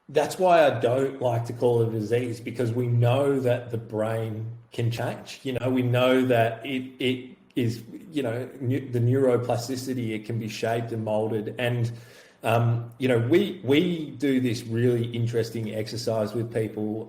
that's why I don't like to call it a disease, because we know that the brain can change. We know that it is, the neuroplasticity, it can be shaped and molded. And, we do this really interesting exercise with people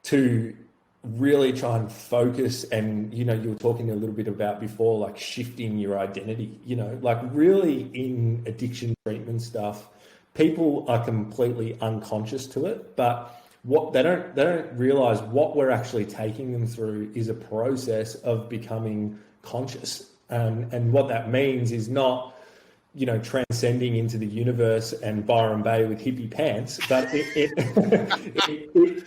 to really try and focus. And, you were talking a little bit about before, like shifting your identity, like really in addiction treatment stuff, people are completely unconscious to it, but what they don't realize what we're actually taking them through is a process of becoming conscious. And what that means is not, transcending into the universe and Byron Bay with hippie pants, but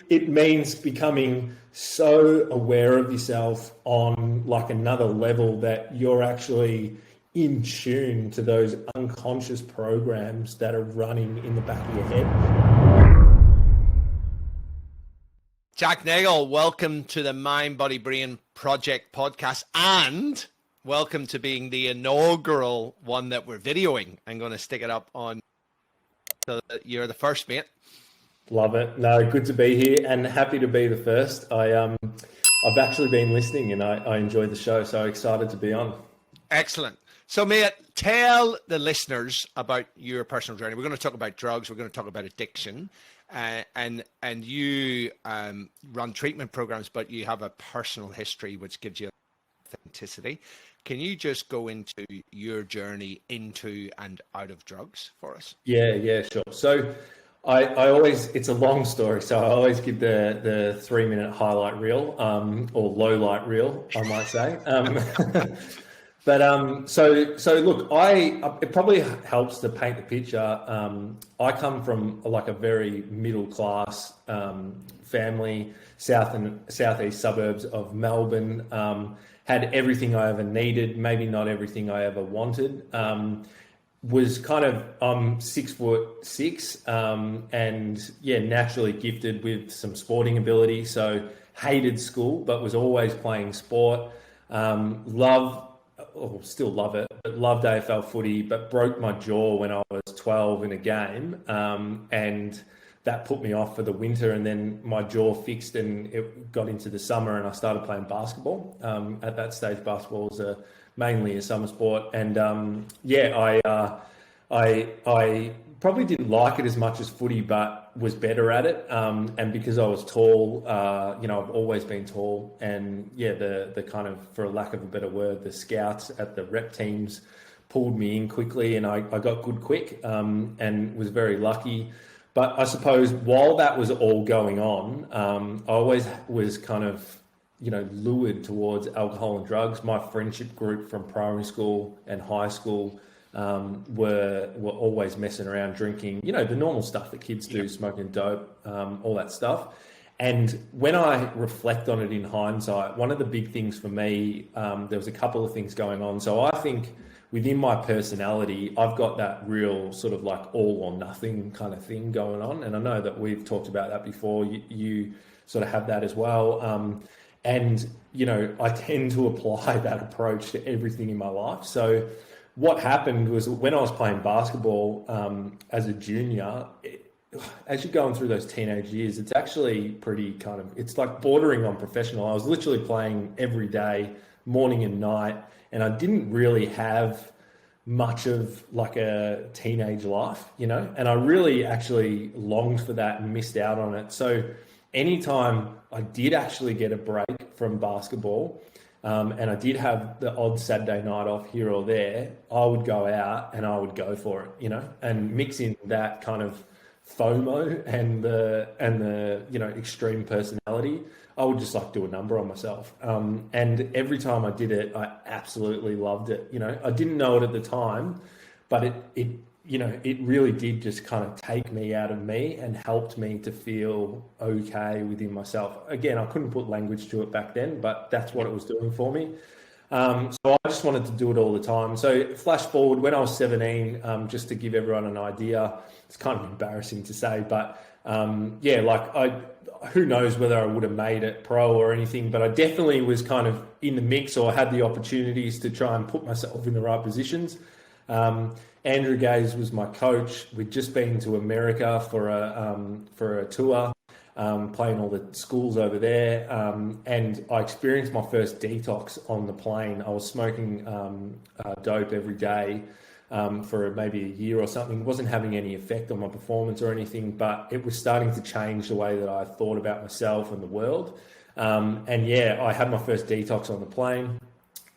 it means becoming so aware of yourself on like another level that you're actually in tune to those unconscious programs that are running in the back of your head. Jack Nagle, welcome to the MindBodyBrain Project podcast, and welcome to being the inaugural one that we're videoing. I'm going to stick it up on, so that you're the first, mate. Love it. No, good to be here and happy to be the first. I've actually been listening and I enjoyed the show, so excited to be on. Excellent. So, mate, tell the listeners about your personal journey. We're going to talk about drugs. We're going to talk about addiction, and you run treatment programs, but you have a personal history which gives you authenticity. Can you just go into your journey into and out of drugs for us? Yeah, sure. So I always, it's a long story, so I always give the 3-minute highlight reel, or low light reel, I might say. But so look, it probably helps to paint the picture. I come from like a very middle class family, south and southeast suburbs of Melbourne. Had everything I ever needed, maybe not everything I ever wanted. Was kind of 6'6", and yeah, naturally gifted with some sporting ability. So hated school, but was always playing sport. Still love it, but loved AFL footy, but broke my jaw when I was 12 in a game. And that put me off for the winter, and then my jaw fixed and it got into the summer and I started playing basketball. At that stage, basketball was mainly a summer sport. And I probably didn't like it as much as footy, but was better at it. And because I was tall, I've always been tall. And yeah, the kind of, for lack of a better word, the scouts at the rep teams pulled me in quickly, and I got good quick, and was very lucky. But I suppose while that was all going on, I always was kind of, lured towards alcohol and drugs. My friendship group from primary school and high school were always messing around, drinking, the normal stuff that kids do, smoking dope, all that stuff. And when I reflect on it in hindsight, one of the big things for me, there was a couple of things going on. So I think within my personality, I've got that real sort of like all or nothing kind of thing going on. And I know that we've talked about that before. You sort of have that as well. And, I tend to apply that approach to everything in my life. So what happened was, when I was playing basketball as a junior, as you're going through those teenage years, it's actually pretty kind of, it's like bordering on professional. I was literally playing every day, morning and night, and I didn't really have much of like a teenage life, and I really actually longed for that and missed out on it. So anytime I did actually get a break from basketball, and I did have the odd Saturday night off here or there, I would go out and I would go for it, and mix in that kind of FOMO and the extreme personality. I would just like do a number on myself. And every time I did it, I absolutely loved it. I didn't know it at the time, but it really did just kind of take me out of me and helped me to feel okay within myself. Again, I couldn't put language to it back then, but that's what it was doing for me. So I just wanted to do it all the time. So flash forward, when I was 17, just to give everyone an idea, it's kind of embarrassing to say, but who knows whether I would have made it pro or anything, but I definitely was kind of in the mix, or had the opportunities to try and put myself in the right positions. Andrew Gaze was my coach. We'd just been to America for a tour, playing all the schools over there. And I experienced my first detox on the plane. I was smoking dope every day for maybe a year or something. It wasn't having any effect on my performance or anything, but it was starting to change the way that I thought about myself and the world. And yeah, I had my first detox on the plane,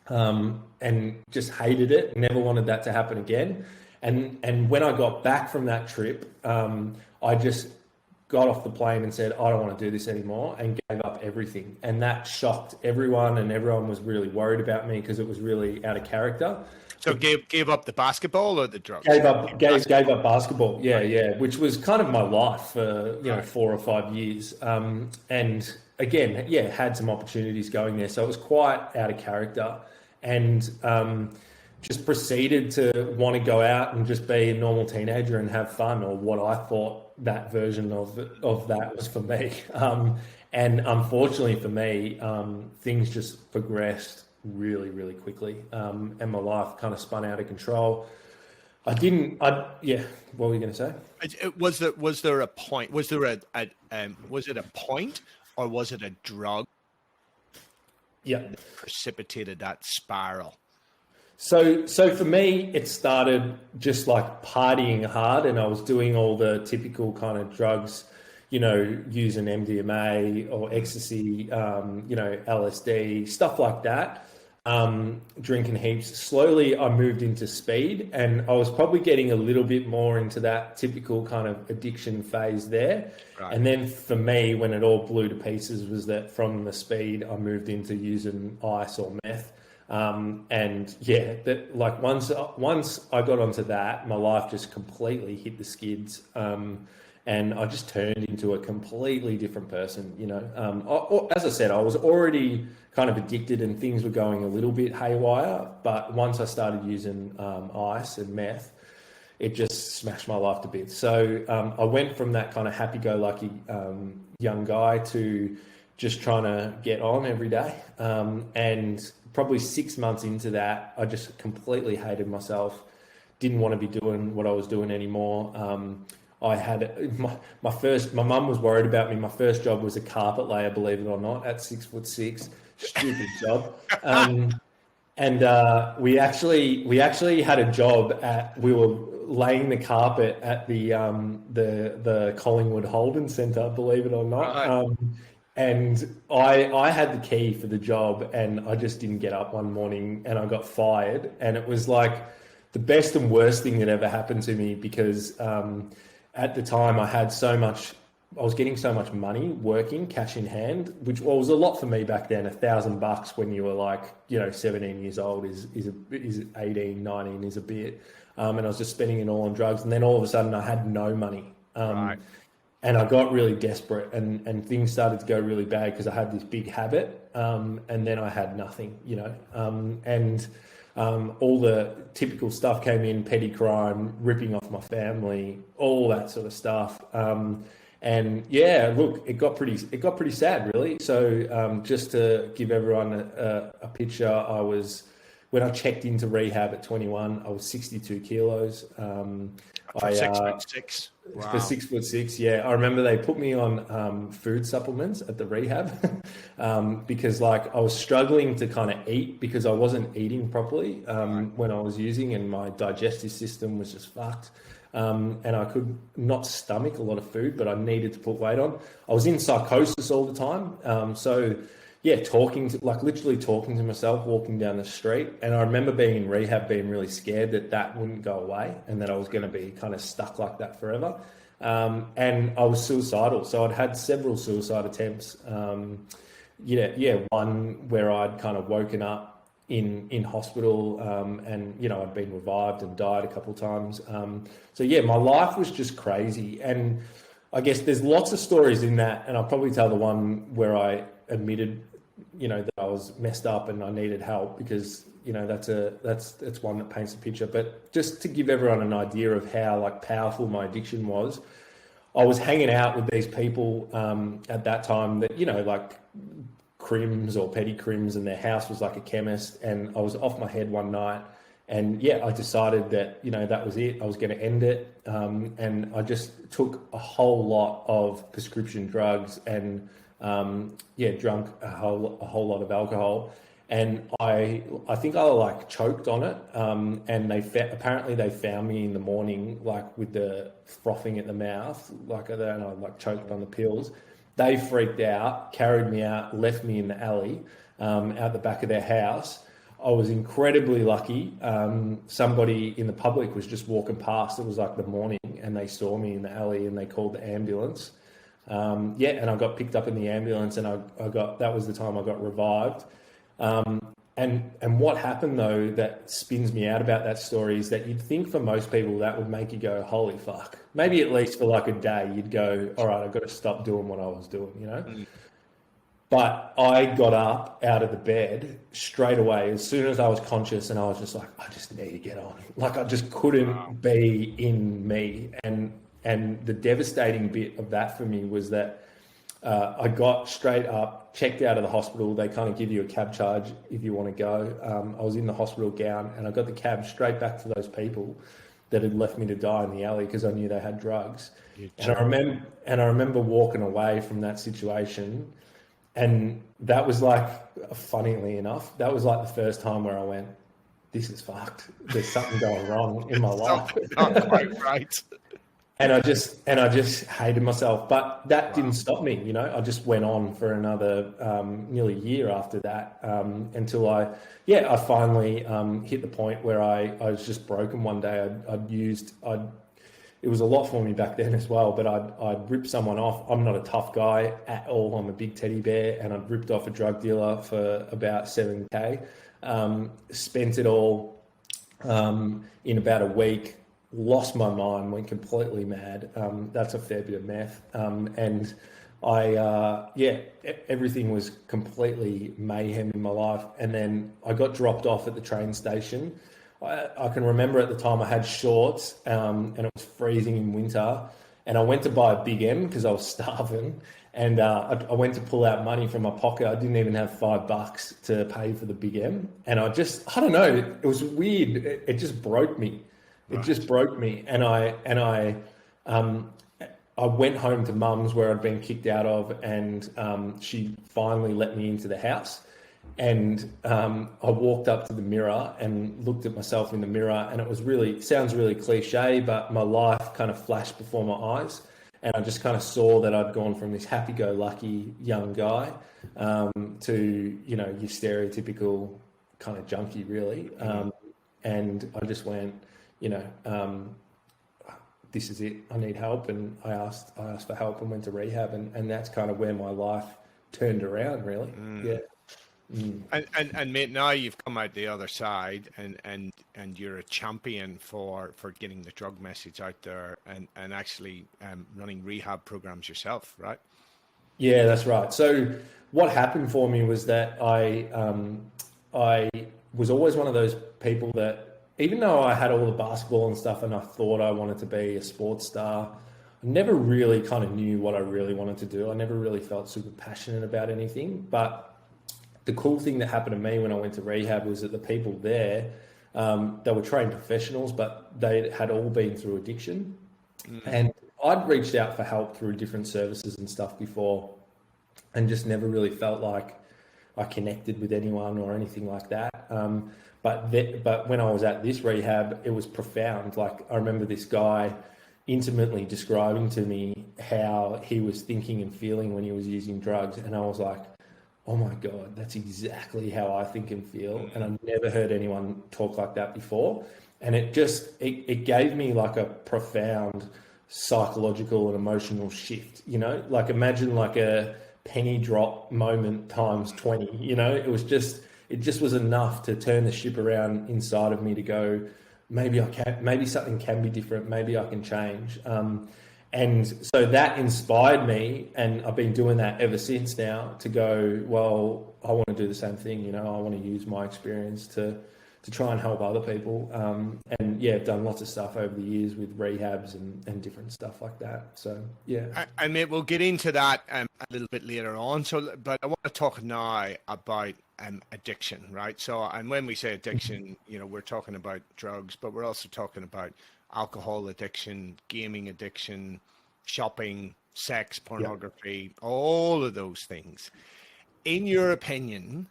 and just hated it. Never wanted that to happen again. And when I got back from that trip, I just got off the plane and said, I don't want to do this anymore, and gave up everything. And that shocked everyone, and everyone was really worried about me because it was really out of character. So gave up the basketball or the drugs? Gave up basketball. Yeah. Which was kind of my life for 4 or 5 years. And again, yeah, had some opportunities going there. So it was quite out of character, and just proceeded to want to go out and just be a normal teenager and have fun, or what I thought that version of that was for me. And unfortunately for me, things just progressed really, really quickly. And my life kind of spun out of control. What were you going to say? Was there a point? Was there was it a point, or was it a drug? Yeah. That precipitated that spiral? So for me, it started just like partying hard, and I was doing all the typical kind of drugs, using MDMA or ecstasy, LSD, stuff like that, drinking heaps. Slowly, I moved into speed, and I was probably getting a little bit more into that typical kind of addiction phase there. Right. And then for me, when it all blew to pieces, was that from the speed, I moved into using ice or meth. And yeah, that like once I got onto that, my life just completely hit the skids. And I just turned into a completely different person, as I said, I was already kind of addicted and things were going a little bit haywire. But once I started using ice and meth, it just smashed my life to bits. So I went from that kind of happy-go-lucky young guy to just trying to get on every day. And probably 6 months into that, I just completely hated myself, didn't want to be doing what I was doing anymore. I had my mum was worried about me. My first job was a carpet layer, believe it or not, at 6'6", stupid job. And we actually had a job we were laying the carpet at the Collingwood Holden Centre, believe it or not. Right. And I had the key for the job, and I just didn't get up one morning, and I got fired. And it was like the best and worst thing that ever happened to me, because at the time I was getting so much money working, cash in hand, which was a lot for me back then. $1,000 when you were like, 17 years old is 18, 19 is a bit. And I was just spending it all on drugs. And then all of a sudden I had no money. Right. And I got really desperate, and things started to go really bad because I had this big habit, and then I had nothing, and all the typical stuff came in, petty crime, ripping off my family, all that sort of stuff. And yeah, look, it got pretty sad, really. So just to give everyone a picture, when I checked into rehab at 21, I was 62 kilos. For 6'6". Wow. For 6'6", yeah. I remember they put me on food supplements at the rehab because like I was struggling to kind of eat because I wasn't eating properly when I was using, and my digestive system was just fucked. And I could not stomach a lot of food, but I needed to put weight on. I was in psychosis all the time. So yeah, literally talking to myself, walking down the street. And I remember being in rehab, being really scared that wouldn't go away, and that I was going to be kind of stuck like that forever. And I was suicidal. So I'd had several suicide attempts. One where I'd kind of woken up in hospital, and I'd been revived and died a couple of times. So yeah, my life was just crazy. And I guess there's lots of stories in that, and I'll probably tell the one where I admitted that I was messed up and I needed help, because that's one that paints a picture. But just to give everyone an idea of how like powerful my addiction was, I was hanging out with these people at that time that like crims or petty crims, and their house was like a chemist, and I was off my head one night, And yeah, I decided that, that was it. I was going to end it. And I just took a whole lot of prescription drugs and, drunk a whole lot of alcohol. And I think I like choked on it. And apparently they found me in the morning, like with the frothing at the mouth, and I like choked on the pills. They freaked out, carried me out, left me in the alley, out the back of their house. I was incredibly lucky. Somebody in the public was just walking past. It was like the morning, and they saw me in the alley, and they called the ambulance. And I got picked up in the ambulance, and that was the time I got revived. And what happened though that spins me out about that story is that you'd think for most people that would make you go, holy fuck. Maybe at least for like a day, you'd go, all right, I've got to stop doing what I was doing, Mm. But I got up out of the bed straight away as soon as I was conscious, and I was just like, I just need to get on. Like I just couldn't be in me. And the devastating bit of that for me was that I got straight up, checked out of the hospital. They kind of give you a cab charge if you want to go. I was in the hospital gown, and I got the cab straight back to those people that had left me to die in the alley because I knew they had drugs. And I remember walking away from that situation. And that was like, funnily enough, that was like the first time where I went, this is fucked. There's something going wrong in my life. Not quite right. And I just hated myself, but that didn't stop me. I just went on for another nearly year after that, until I finally hit the point where I was just broken one day. It was a lot for me back then as well, but I'd ripped someone off. I'm not a tough guy at all. I'm a big teddy bear, and I'd ripped off a drug dealer for about $7,000. Spent it all in about a week. Lost my mind, went completely mad. That's a fair bit of meth. And everything was completely mayhem in my life. And then I got dropped off at the train station. I can remember at the time I had shorts, and it was freezing in winter. And I went to buy a Big M because I was starving. And I went to pull out money from my pocket. I didn't even have $5 to pay for the Big M. And I don't know, it was weird. It just broke me. It just broke me, and I went home to mum's where I'd been kicked out of, and she finally let me into the house. And I walked up to the mirror and looked at myself in the mirror, and it sounds really cliche, but my life kind of flashed before my eyes, and I just kind of saw that I'd gone from this happy-go-lucky young guy to your stereotypical kind of junkie, really, and I just went, this is it. I need help, and I asked for help and went to rehab, and that's kind of where my life turned around, really. Yeah. And mate, now you've come out the other side, and you're a champion for getting the drug message out there, and actually running rehab programs yourself, right? Yeah, that's right. So what happened for me was that I was always one of those people that, even though I had all the basketball and stuff and I thought I wanted to be a sports star, I never really kind of knew what I really wanted to do. I never really felt super passionate about anything. But the cool thing that happened to me when I went to rehab was that the people there, they were trained professionals, but they had all been through addiction. And I'd reached out for help through different services and stuff before, and just never really felt like I connected with anyone or anything like that. But when I was at this rehab, it was profound. Like, I remember this guy intimately describing to me how he was thinking and feeling when he was using drugs. And I was like, oh my God, that's exactly how I think and feel. And I've never heard anyone talk like that before. And it gave me like a profound psychological and emotional shift, like imagine like a penny drop moment times 20, it just was enough to turn the ship around inside of me to go, maybe something can be different. Maybe I can change. And so that inspired me, and I've been doing that ever since now, to go, well, I want to do the same thing. I want to use my experience to to try and help other people. And yeah, I've done lots of stuff over the years with rehabs and different stuff like that. So yeah. I mean, we'll get into that a little bit later on. So, but I want to talk now about addiction, right? So, and when we say addiction, you know, we're talking about drugs, but we're also talking about alcohol addiction, gaming addiction, shopping, sex, pornography, all of those things. In your opinion,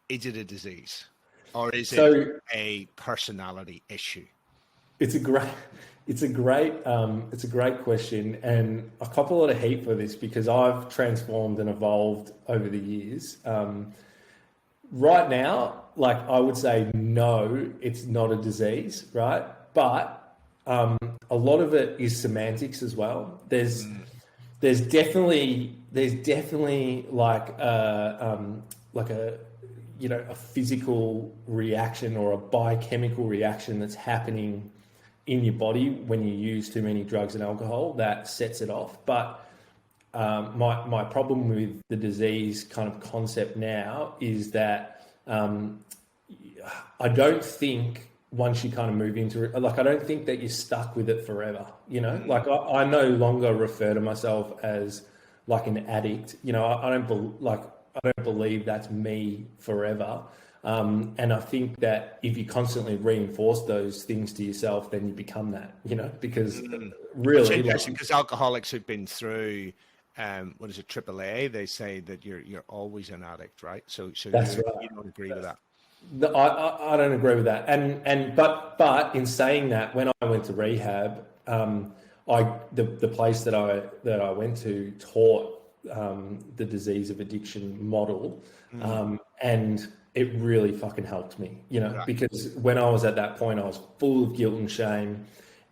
is it a disease, or is it a personality issue? It's a great question, and I cop a lot of heat for this because I've transformed and evolved over the years. Right now, like I would say, no, it's not a disease, right? But a lot of it is semantics as well. There's definitely like a you know, a physical reaction or a biochemical reaction that's happening in your body when you use too many drugs and alcohol that sets it off. But my problem with the disease kind of concept now is that I don't think once you kind of move into it, like I don't think that you're stuck with it forever. You know, like I no longer refer to myself as like an addict. You know, I don't believe that's me forever. And I think that if you constantly reinforce those things to yourself, then you become that, you know, because really, because alcoholics who've been through, what is it, AAA, they say that you're always an addict, right? So that's you don't agree with that. I don't agree with that. But in saying that, when I went to rehab, the place that I went to taught the disease of addiction model, and it really fucking helped me, you know, because when I was at that point, I was full of guilt and shame,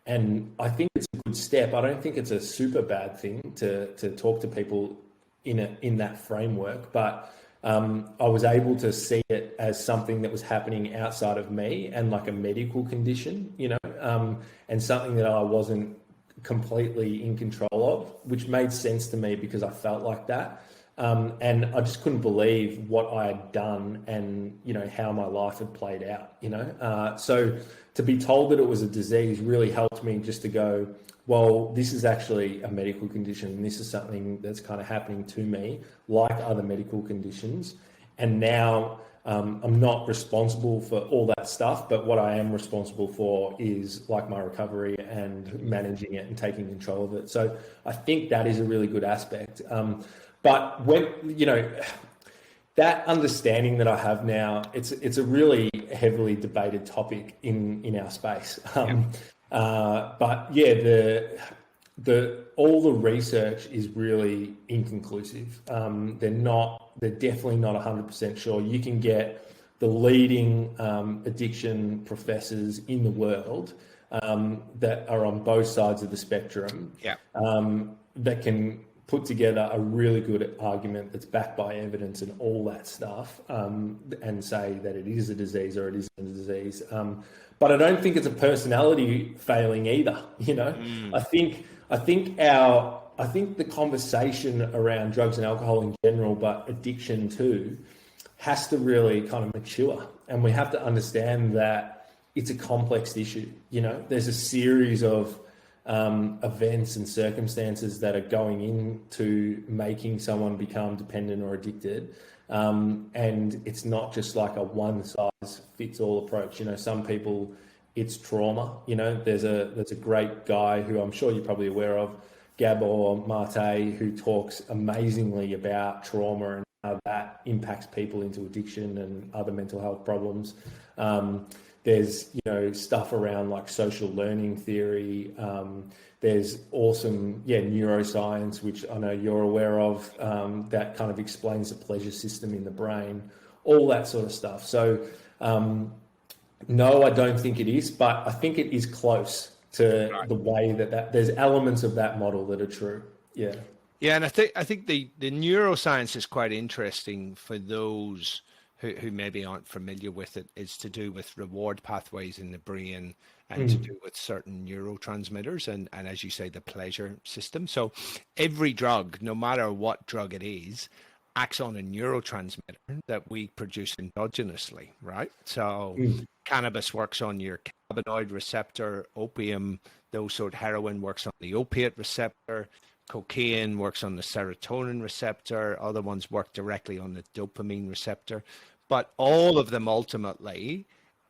and I think it's a good step. I don't think it's a super bad thing to talk to people in that framework, but I was able to see it as something that was happening outside of me and like a medical condition, you know, and something that I wasn't completely in control of, which made sense to me because I felt like that. And I just couldn't believe what I had done and, you know, how my life had played out, you know. So to be told that it was a disease really helped me just to go, well, this is actually a medical condition. This is something that's kind of happening to me like other medical conditions. And now I'm not responsible for all that stuff, but what I am responsible for is like my recovery and managing it and taking control of it. So I think that is a really good aspect. But when, you know, that understanding that I have now, it's a really heavily debated topic in our space. But yeah, all the research is really inconclusive. They're definitely not 100% sure. You can get the leading addiction professors in the world that are on both sides of the spectrum, that can put together a really good argument that's backed by evidence and all that stuff, and say that it is a disease or it isn't a disease. But I don't think it's a personality failing either. You know, I think the conversation around drugs and alcohol in general, but addiction too, has to really kind of mature, and we have to understand that it's a complex issue. You know, there's a series of events and circumstances that are going into making someone become dependent or addicted. And it's not just like a one size fits all approach. You know, some people, it's trauma. You know, there's a great guy who I'm sure you're probably aware of, Gabor Mate, who talks amazingly about trauma and how that impacts people into addiction and other mental health problems. There's, you know, stuff around like social learning theory. There's awesome, neuroscience, which I know you're aware of, that kind of explains the pleasure system in the brain, all that sort of stuff. So, no, I don't think it is, but I think it is close to the way that there's elements of that model that are true. Yeah. Yeah, and I think the neuroscience is quite interesting for those who maybe aren't familiar with it. It's to do with reward pathways in the brain and to do with certain neurotransmitters and as you say, the pleasure system. So every drug, no matter what drug it is, acts on a neurotransmitter that we produce endogenously, right? So cannabis works on your cannabinoid receptor, opium, those sort of heroin works on the opiate receptor, cocaine works on the serotonin receptor, other ones work directly on the dopamine receptor, but all of them ultimately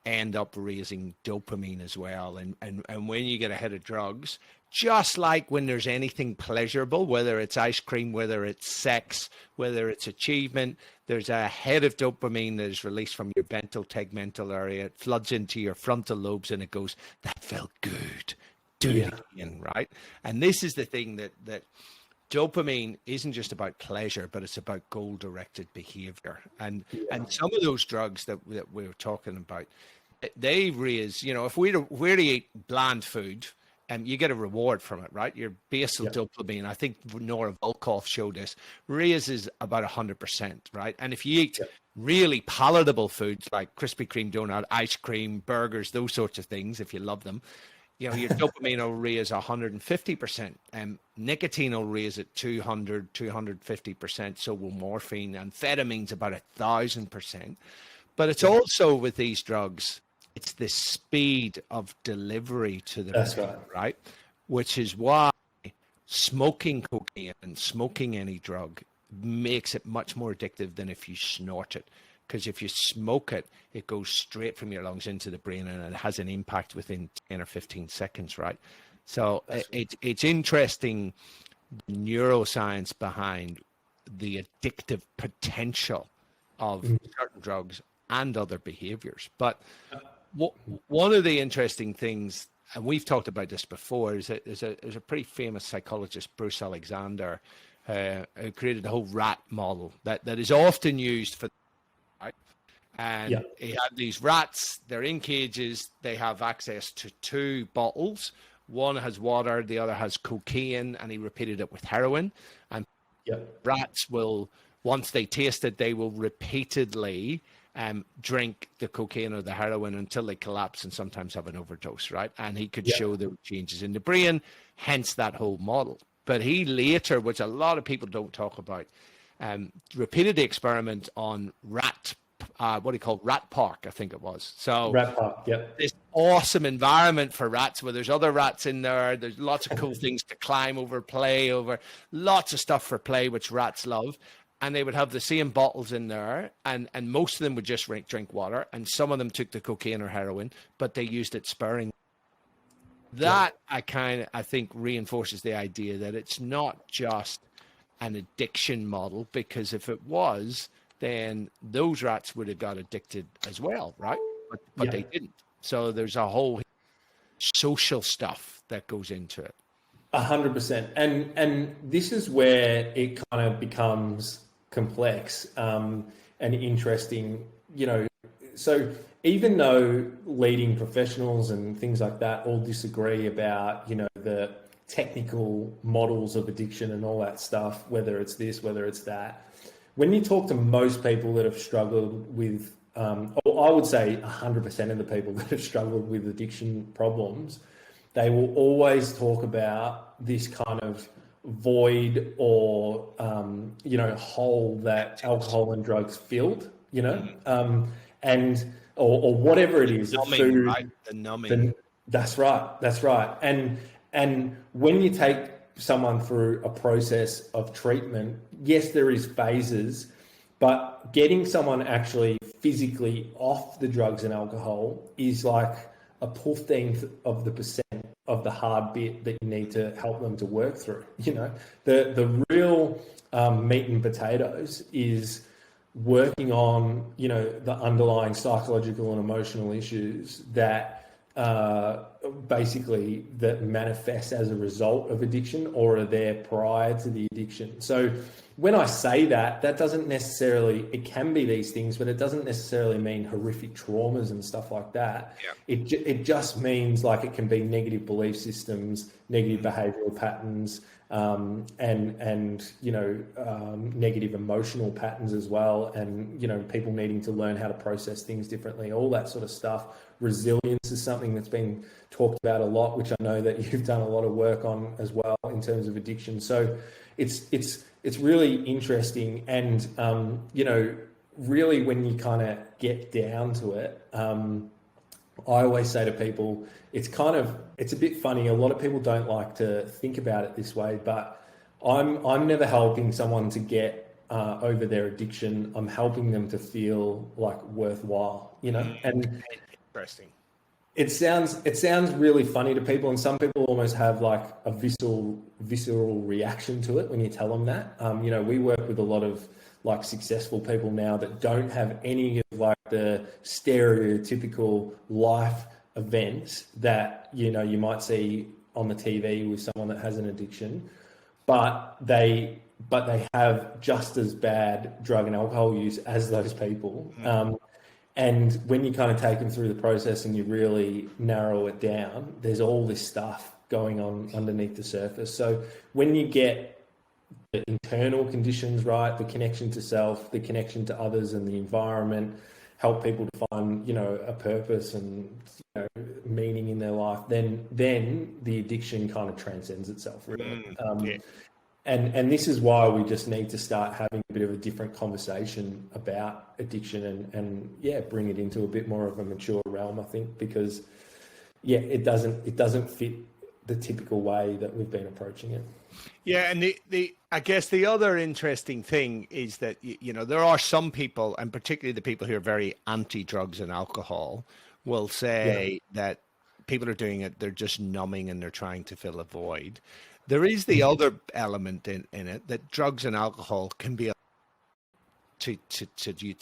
end up raising dopamine as well. And when you get a hit of drugs, just like when there's anything pleasurable, whether it's ice cream, whether it's sex, whether it's achievement, there's a head of dopamine that is released from your ventral tegmental area. It floods into your frontal lobes and it goes, that felt good. Do it again, right? And this is the thing that dopamine isn't just about pleasure, but it's about goal-directed behavior. And some of those drugs that we were talking about, they raise, you know, if we're to eat bland food, you get a reward from it, right? Your basal dopamine, I think Nora Volkoff showed this, raises about 100%, right? And if you eat really palatable foods like Krispy Kreme donut, ice cream, burgers, those sorts of things, if you love them, you know, your dopamine will raise 150%, and nicotine will raise at 250%. So will morphine, and amphetamine's about 1,000%. But it's also with these drugs, it's the speed of delivery to the brain, right? Which is why smoking cocaine and smoking any drug makes it much more addictive than if you snort it. Because if you smoke it, it goes straight from your lungs into the brain and it has an impact within 10 or 15 seconds, right? So it's interesting, the neuroscience behind the addictive potential of certain drugs and other behaviors. But one of the interesting things, and we've talked about this before, is that there's a pretty famous psychologist, Bruce Alexander, who created the whole rat model that is often used for, right? And he had these rats, they're in cages, they have access to 2 bottles. One has water, the other has cocaine, and he repeated it with heroin. And rats will, once they taste it, they will repeatedly drink the cocaine or the heroin until they collapse and sometimes have an overdose, right? And he could show the changes in the brain, hence that whole model. But he later, which a lot of people don't talk about, repeated the experiment on rat park, I think it was. So rat park, this awesome environment for rats where there's other rats in there. There's lots of cool things to climb over, play over, lots of stuff for play, which rats love. And they would have the same bottles in there, and most of them would just drink water, and some of them took the cocaine or heroin, but they used it sparingly. That I think reinforces the idea that it's not just an addiction model, because if it was, then those rats would have got addicted as well, right? But they didn't. So there's a whole social stuff that goes into it. 100%. And this is where it kind of becomes complex and interesting, you know. So even though leading professionals and things like that all disagree about, you know, the technical models of addiction and all that stuff, whether it's this, whether it's that, when you talk to most people that have struggled with, or I would say 100% of the people that have struggled with addiction problems, they will always talk about this kind of void or, you know, hole that alcohol and drugs filled, you know, and, or whatever it is, numbing, food, right? The numbing. That's right. And when you take someone through a process of treatment, yes, there is phases, but getting someone actually physically off the drugs and alcohol is like a 15th of the percent of the hard bit that you need to help them to work through. You know, the real meat and potatoes is working on, you know, the underlying psychological and emotional issues that basically that manifest as a result of addiction or are there prior to the addiction. So when I say that, that doesn't necessarily, it can be these things, but it doesn't necessarily mean horrific traumas and stuff like that. It just means like it can be negative belief systems, negative behavioral patterns, and you know, negative emotional patterns as well. And, you know, people needing to learn how to process things differently, all that sort of stuff. Resilience is something that's been talked about a lot, which I know that you've done a lot of work on as well in terms of addiction. So it's really interesting, and really when you kind of get down to it, I always say to people, it's a bit funny. A lot of people don't like to think about it this way, but I'm never helping someone to get over their addiction. I'm helping them to feel like worthwhile, and Interesting. it sounds really funny to people, and some people almost have like a visceral reaction to it when you tell them that. We work with a lot of like successful people now that don't have any of like the stereotypical life events that you might see on the TV with someone that has an addiction, but they have just as bad drug and alcohol use as those people. And when you kind of take them through the process and you really narrow it down, there's all this stuff going on underneath the surface. So when you get the internal conditions right, the connection to self, the connection to others and the environment, help people to find, a purpose and meaning in their life, then the addiction kind of transcends itself, really. And this is why we just need to start having a bit of a different conversation about addiction and bring it into a bit more of a mature realm, I think, because it doesn't fit the typical way that we've been approaching it. Yeah, and I guess the other interesting thing is that there are some people, and particularly the people who are very anti-drugs and alcohol, will say that people are doing it, they're just numbing and they're trying to fill a void. There is the other element in it that drugs and alcohol can be to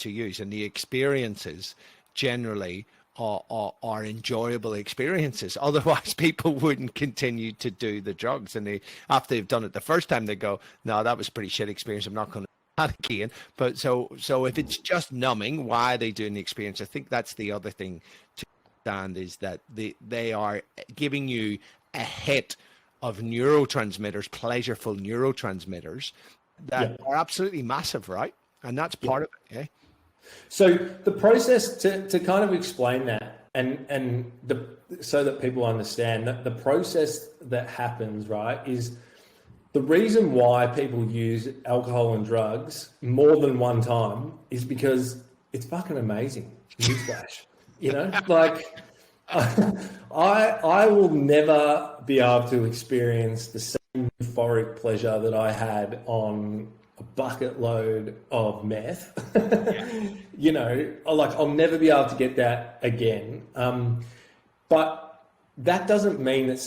use, and the experiences generally are enjoyable experiences. Otherwise, people wouldn't continue to do the drugs, and after they've done it the first time, they go, "No, that was a pretty shit experience. I'm not going to do that again." But so if it's just numbing, why are they doing the experience? I think that's the other thing to understand, is that they are giving you a hit of neurotransmitters, pleasureful neurotransmitters that are absolutely massive, right? And that's part of it. Yeah. So the process to kind of explain that and so that people understand that the process that happens, right, is the reason why people use alcohol and drugs more than one time is because it's fucking amazing. Newsflash, like I will never be able to experience the same euphoric pleasure that I had on a bucket load of meth. I'll never be able to get that again. But that doesn't mean that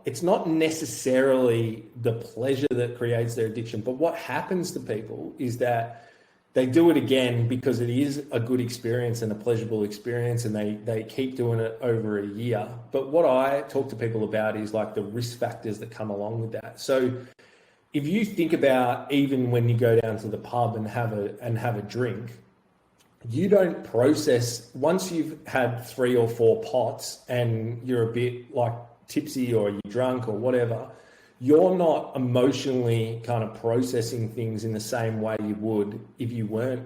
it's not necessarily the pleasure that creates their addiction. But what happens to people is that they do it again because it is a good experience and a pleasurable experience, and they keep doing it over a year. But what I talk to people about is like the risk factors that come along with that. So if you think about, even when you go down to the pub and have a drink, you don't process, once you've had 3 or 4 pots and you're a bit like tipsy or you're drunk or whatever, you're not emotionally kind of processing things in the same way you would if you weren't,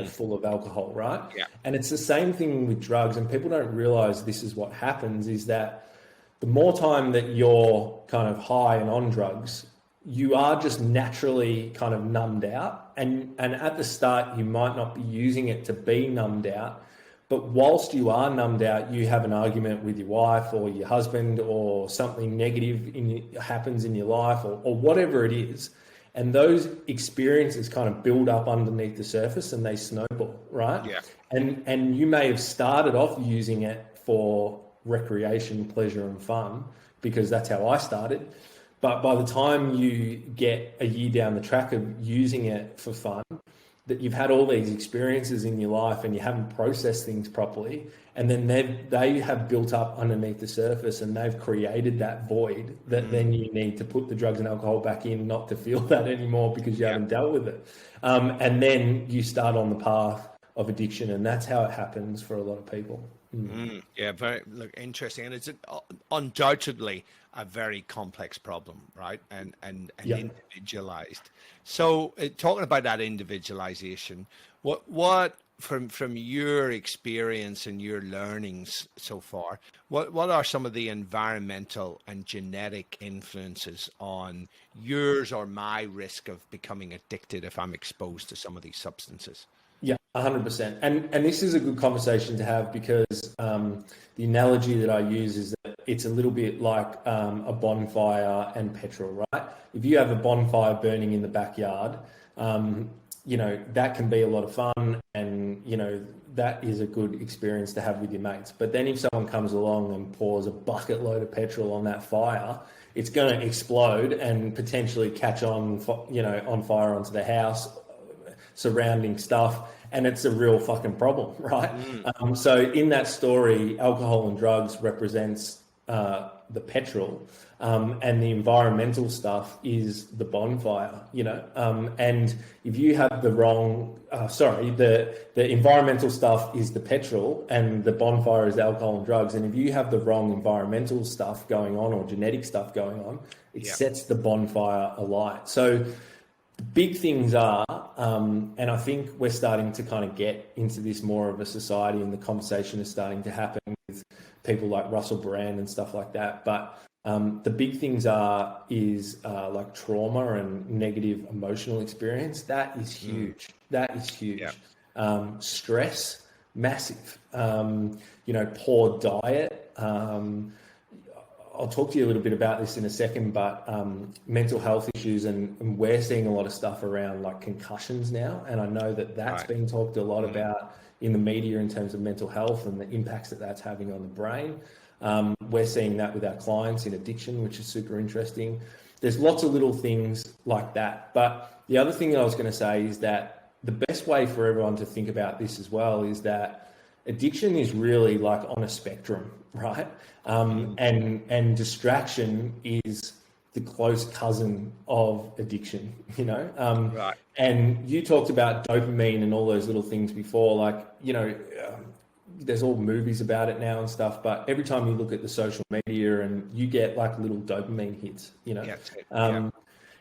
full of alcohol, right? Yeah. And it's the same thing with drugs, and people don't realize this is what happens, is that the more time that you're kind of high and on drugs, you are just naturally kind of numbed out. And at the start, you might not be using it to be numbed out. But whilst you are numbed out, you have an argument with your wife or your husband, or something negative happens in your life, or whatever it is. And those experiences kind of build up underneath the surface and they snowball, right? Yeah. And you may have started off using it for recreation, pleasure and fun, because that's how I started. But by the time you get a year down the track of using it for fun, that you've had all these experiences in your life and you haven't processed things properly, and then they have built up underneath the surface and they've created that void that then you need to put the drugs and alcohol back in, not to feel that anymore because you haven't dealt with it. And then you start on the path of addiction, and that's how it happens for a lot of people. Yeah, very interesting, and it's undoubtedly a very complex problem, right? And individualized. So, talking about that individualization, what from your experience and your learnings so far, what are some of the environmental and genetic influences on yours or my risk of becoming addicted if I'm exposed to some of these substances? Yeah, 100%. And this is a good conversation to have because the analogy that I use is that it's a little bit like a bonfire and petrol, right? If you have a bonfire burning in the backyard, you know, that can be a lot of fun, and, you know, that is a good experience to have with your mates. But then if someone comes along and pours a bucket load of petrol on that fire, it's going to explode and potentially catch on, you know, on fire onto the house, surrounding stuff, and it's a real fucking problem, right? So in that story, alcohol and drugs represents the petrol, and the environmental stuff is the bonfire, you know. And if you have the wrong, the environmental stuff is the petrol, and the bonfire is alcohol and drugs. And if you have the wrong environmental stuff going on or genetic stuff going on, it sets the bonfire alight. So big things are, and I think we're starting to kind of get into this more of a society, and the conversation is starting to happen with people like Russell Brand and stuff like that. But the big things is like trauma and negative emotional experience. That is huge. That is huge. Stress, massive. You know, poor diet. I'll talk to you a little bit about this in a second, but mental health issues, and we're seeing a lot of stuff around like concussions now. And I know that that's been talked a lot about in the media in terms of mental health and the impacts that that's having on the brain. We're seeing that with our clients in addiction, which is super interesting. There's lots of little things like that. But the other thing I was going to say is that the best way for everyone to think about this as well is that addiction is really like on a spectrum, right? And distraction is the close cousin of addiction, you know? And you talked about dopamine and all those little things before, like, you know, there's all movies about it now and stuff, but every time you look at the social media and you get like little dopamine hits, you know?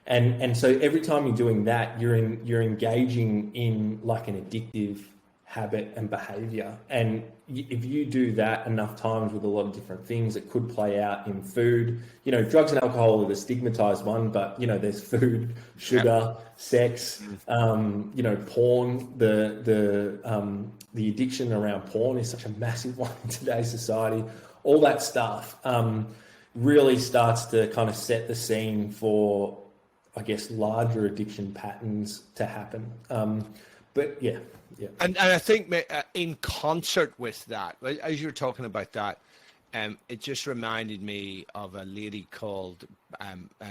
And so every time you're doing that, you're engaging in like an addictive habit and behavior. And if you do that enough times with a lot of different things, it could play out in food. You know, drugs and alcohol are the stigmatized one, but, you know, there's food, sugar, sex, you know, porn. The addiction around porn is such a massive one in today's society. All that stuff really starts to kind of set the scene for, I guess, larger addiction patterns to happen. But yeah. And I think in concert with that, as you're talking about that, it just reminded me of a lady called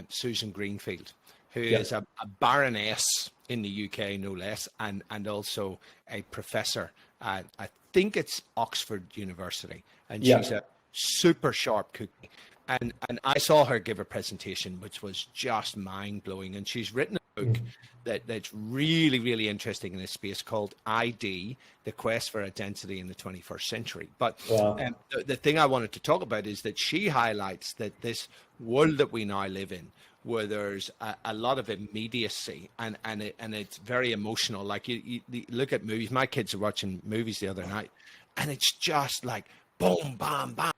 Susan Greenfield, who is a baroness in the UK, no less, and also a professor at, I think it's Oxford University, and she's a super sharp cookie. And I saw her give a presentation, which was just mind blowing. And she's written a book that's really, really interesting in this space called ID, The Quest for Identity in the 21st Century. But the thing I wanted to talk about is that she highlights that this world that we now live in, where there's a lot of immediacy and it's very emotional. Like you look at movies. My kids are watching movies the other night, and it's just like boom, bam, bam.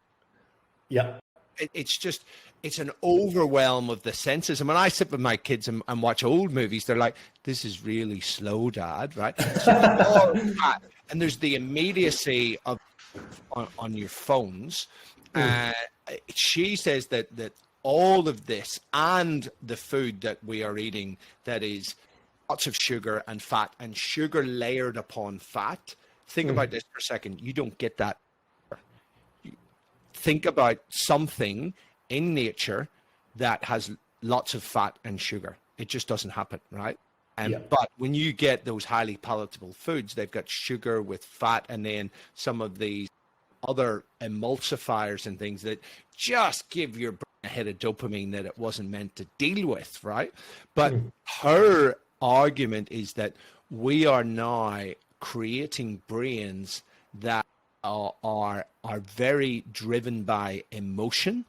Yeah. It's an overwhelm of the senses. And when I sit with my kids and watch old movies, they're like, this is really slow, Dad, right? So and there's the immediacy of on your phones. She says that all of this and the food that we are eating that is lots of sugar and fat and sugar layered upon fat. Think about this for a second. You don't get that. Think about something in nature that has lots of fat and sugar. It just doesn't happen, right? But when you get those highly palatable foods, they've got sugar with fat and then some of these other emulsifiers and things that just give your brain a hit of dopamine that it wasn't meant to deal with, right? But her argument is that we are now creating brains that are very driven by emotion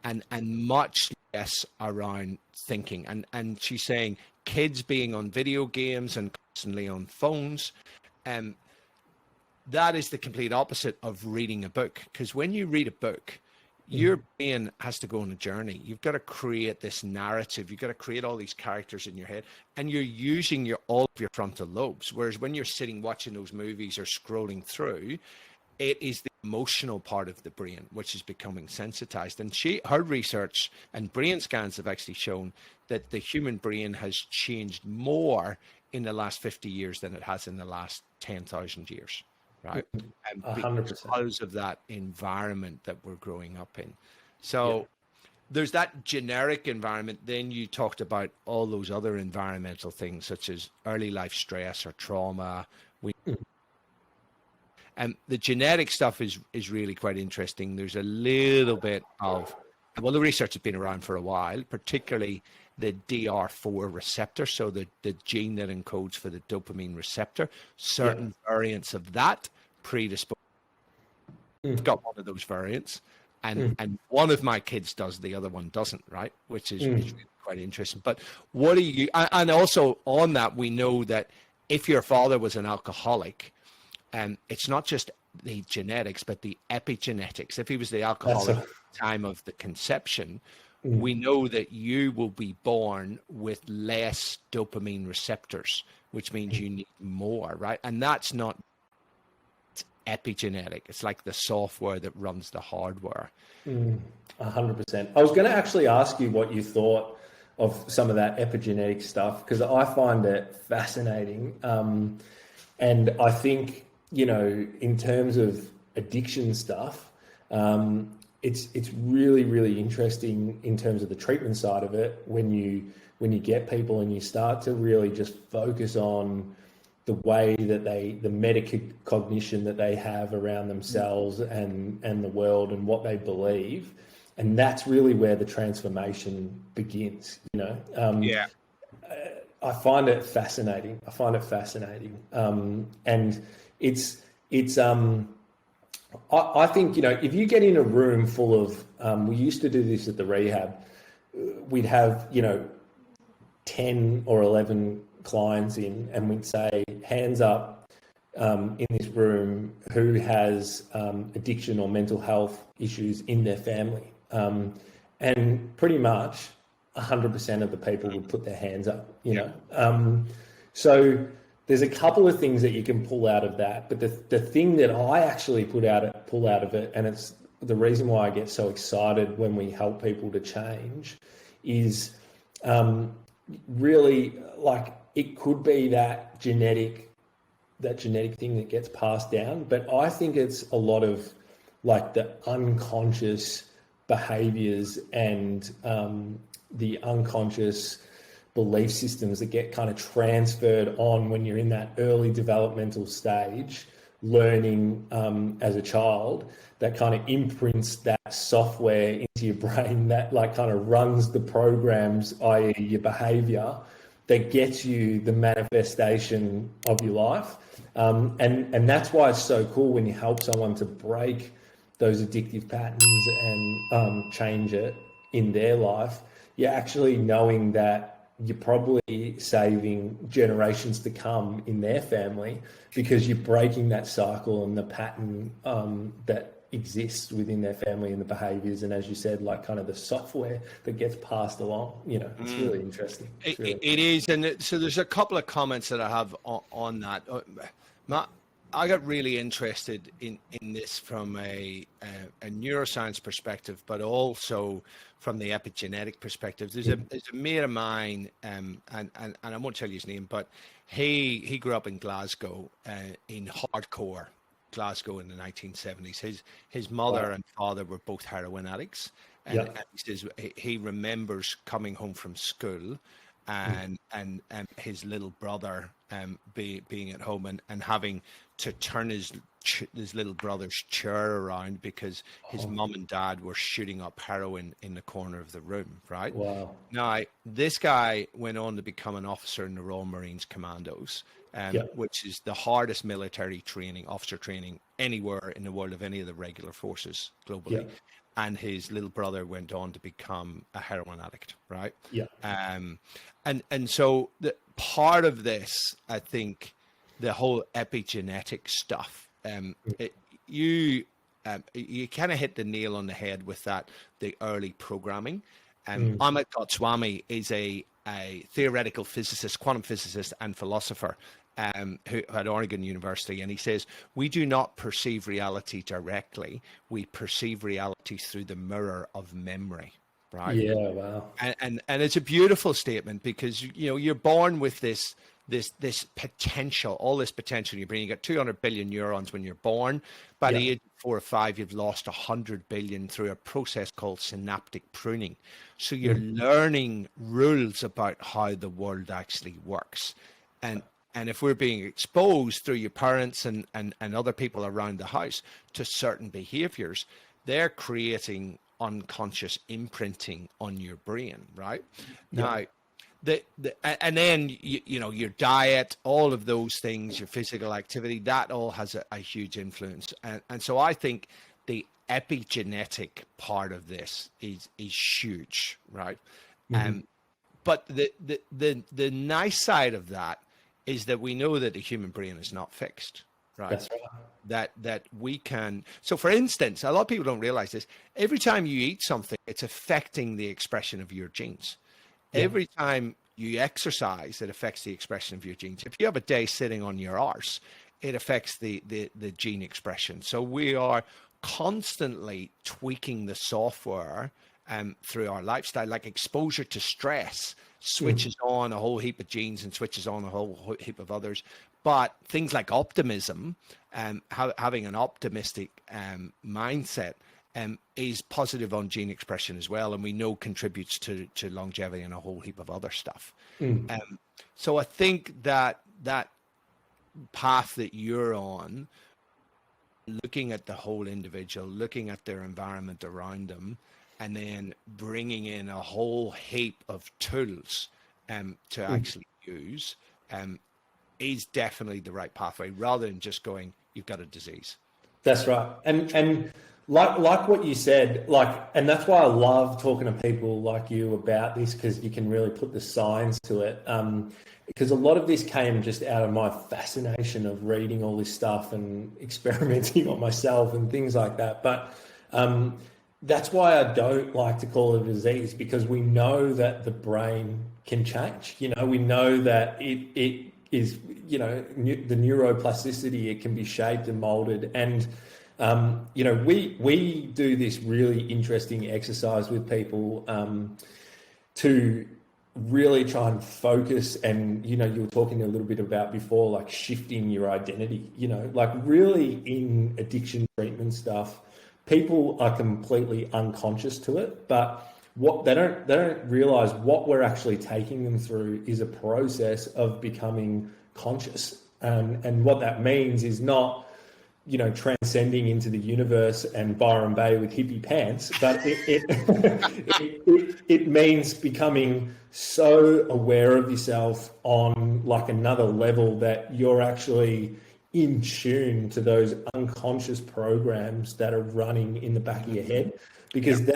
and much less around thinking. And she's saying kids being on video games and constantly on phones, that is the complete opposite of reading a book. Because when you read a book, your brain has to go on a journey. You've got to create this narrative. You've got to create all these characters in your head, and you're using all of your frontal lobes. Whereas when you're sitting watching those movies or scrolling through, it is the emotional part of the brain which is becoming sensitized. And her research and brain scans have actually shown that the human brain has changed more in the last 50 years than it has in the last 10,000 years. Right. And 100%. because of that environment that we're growing up in. So there's that generic environment. Then you talked about all those other environmental things, such as early life stress or trauma. And the genetic stuff is really quite interesting. There's a little bit of, well, the research has been around for a while, particularly the DR4 receptor, so the gene that encodes for the dopamine receptor. Certain variants of that predispose. Got one of those variants, and one of my kids does, the other one doesn't, right? Which is really quite interesting. But what do you? And also on that, we know that if your father was an alcoholic, it's not just the genetics, but the epigenetics. If he was the alcoholic at the time of the conception, we know that you will be born with less dopamine receptors, which means you need more, right? And that's not epigenetic. It's like the software that runs the hardware. 100%. I was going to actually ask you what you thought of some of that epigenetic stuff, because I find it fascinating. And I think, in terms of addiction stuff, it's really, really interesting in terms of the treatment side of it. When you get people and you start to really just focus on the way that the metacognition that they have around themselves and the world and what they believe, and that's really where the transformation begins. I find it fascinating. And I think, if you get in a room full of, we used to do this at the rehab, we'd have, 10 or 11 clients in, and we'd say, hands up in this room who has addiction or mental health issues in their family. And pretty much 100% of the people would put their hands up, So there's a couple of things that you can pull out of that, but the thing that I actually pull out of it, and it's the reason why I get so excited when we help people to change, is really, like, it could be that genetic thing that gets passed down, but I think it's a lot of like the unconscious behaviors and the unconscious belief systems that get kind of transferred on when you're in that early developmental stage, learning as a child, that kind of imprints that software into your brain that like kind of runs the programs, i.e. your behavior, that gets you the manifestation of your life. And that's why it's so cool when you help someone to break those addictive patterns and change it in their life. You're actually knowing that you're probably saving generations to come in their family, because you're breaking that cycle and the pattern that exists within their family and the behaviors. And as you said, like kind of the software that gets passed along, it's really interesting. It is. And so there's a couple of comments that I have on that. I got really interested in this from a neuroscience perspective, but also from the epigenetic perspective. There's a mate of mine, and I won't tell you his name, but he grew up in Glasgow, in hardcore Glasgow in the 1970s. His mother and father were both heroin addicts, and he says he remembers coming home from school and his little brother being at home and having to turn his little brother's chair around because his mum and dad were shooting up heroin in the corner of the room, right? Wow. Now, this guy went on to become an officer in the Royal Marines Commandos, which is the hardest military training, officer training anywhere in the world of any of the regular forces globally. And his little brother went on to become a heroin addict, right? And so the part of this, I think, the whole epigenetic stuff You kind of hit the nail on the head with that, the early programming. Amit Goswami is a theoretical physicist, quantum physicist and philosopher who at Oregon University. And he says, we do not perceive reality directly. We perceive reality through the mirror of memory. Right. Yeah. Wow. And it's a beautiful statement because, you know, you're born with this potential, all this potential in your brain. You got 200 billion neurons when you're born. By the age of 4 or 5, you've lost 100 billion through a process called synaptic pruning. So you're learning rules about how the world actually works. And if we're being exposed through your parents and other people around the house to certain behaviors, they're creating unconscious imprinting on your brain, right? Now, and then you know, your diet, all of those things, your physical activity, that all has a huge influence. And so I think the epigenetic part of this is huge, right? But the nice side of that is that we know that the human brain is not fixed, right? That's right. That we can. So for instance, a lot of people don't realize this. Every time you eat something, it's affecting the expression of your genes. Every time you exercise, it affects the expression of your genes. If you have a day sitting on your arse, it affects the gene expression. So we are constantly tweaking the software through our lifestyle. Like exposure to stress switches on a whole heap of genes and switches on a whole heap of others. But things like optimism, having an optimistic mindset, is positive on gene expression as well, and we know contributes to longevity and a whole heap of other stuff. So I think that path that you're on, looking at the whole individual, looking at their environment around them, and then bringing in a whole heap of tools to actually use, is definitely the right pathway, rather than just going, you've got a disease. That's right. And like what you said, and that's why I love talking to people like you about this, because you can really put the science to it. Because a lot of this came just out of my fascination of reading all this stuff and experimenting on myself and things like that. But that's why I don't like to call it a disease, because we know that the brain can change. You know, we know that it is, you know, the neuroplasticity, it can be shaped and molded. And, you know, we do this really interesting exercise with people to really try and focus. And, you know, you were talking a little bit about before, like shifting your identity, you know, like really in addiction treatment stuff, people are completely unconscious to it, but what they don't realize what we're actually taking them through is a process of becoming conscious. And what that means is not, you know, transcending into the universe and Byron Bay with hippie pants, but it means becoming so aware of yourself on like another level that you're actually in tune to those unconscious programs that are running in the back of your head, because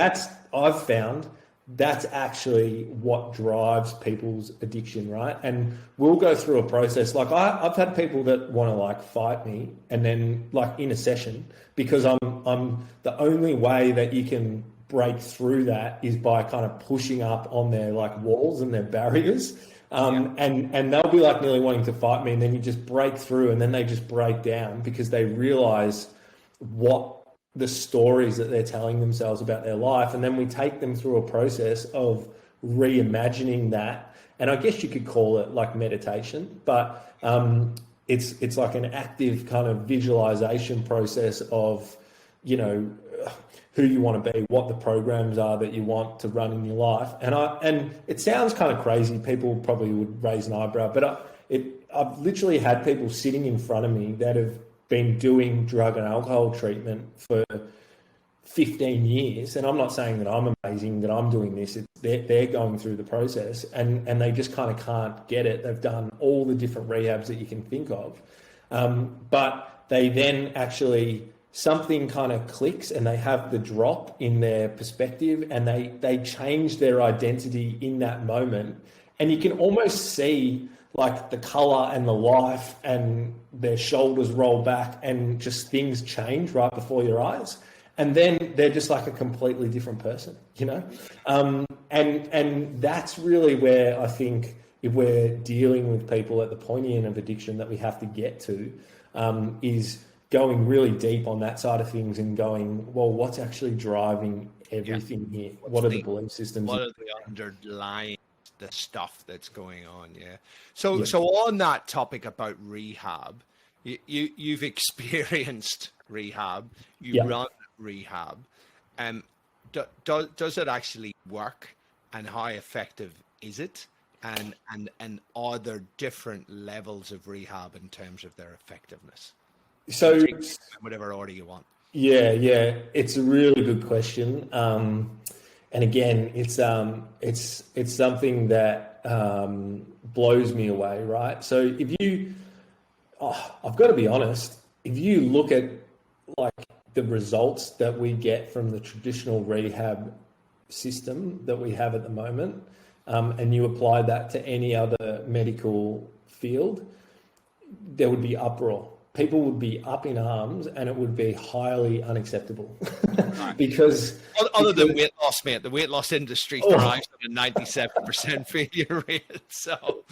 I've found that's actually what drives people's addiction, right? And we'll go through a process. Like I've had people that want to like fight me, and then like in a session, because I'm the only way that you can break through that is by kind of pushing up on their like walls and their barriers. And they'll be like nearly wanting to fight me, and then you just break through, and then they just break down because they realize what the stories that they're telling themselves about their life. And then we take them through a process of reimagining that. And I guess you could call it like meditation, but it's like an active kind of visualization process of, you know, who you want to be, what the programs are that you want to run in your life. And it sounds kind of crazy. People probably would raise an eyebrow, but I've literally had people sitting in front of me that have been doing drug and alcohol treatment for 15 years. And I'm not saying that I'm amazing, that I'm doing this. They're going through the process and they just kind of can't get it. They've done all the different rehabs that you can think of. But they then actually, something kind of clicks and they have the drop in their perspective, and they change their identity in that moment. And you can almost see like the color and the life, and their shoulders roll back, and just things change right before your eyes. And then they're just like a completely different person, you know? And that's really where I think if we're dealing with people at the pointy end of addiction that we have to get to, is going really deep on that side of things and going, well, what's actually driving everything here? What are the belief systems? What are the underlying the stuff that's going on? Yeah. So on that topic about rehab, you've experienced rehab, you run rehab. Does it actually work, and how effective is it? And are there different levels of rehab in terms of their effectiveness? So whatever order you want. Yeah, it's a really good question. And again, it's something that blows me away, right? So I've got to be honest, if you look at like the results that we get from the traditional rehab system that we have at the moment, and you apply that to any other medical field, there would be uproar. People would be up in arms, and it would be highly unacceptable. because other than weight loss, mate, the weight loss industry thrives at a 97% failure rate. So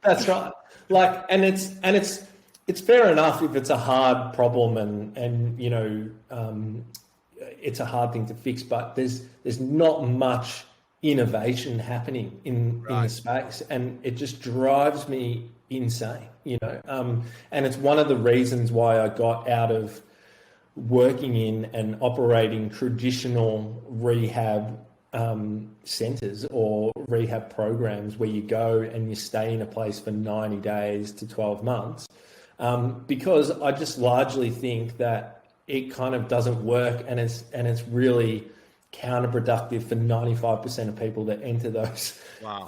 that's right. Like, and it's fair enough if it's a hard problem and you know, it's a hard thing to fix, but there's not much innovation happening in the space, and it just drives me insane, you know. And it's one of the reasons why I got out of working in and operating traditional rehab centers or rehab programs where you go and you stay in a place for 90 days to 12 months, because I just largely think that it kind of doesn't work, and it's really counterproductive for 95% of people that enter those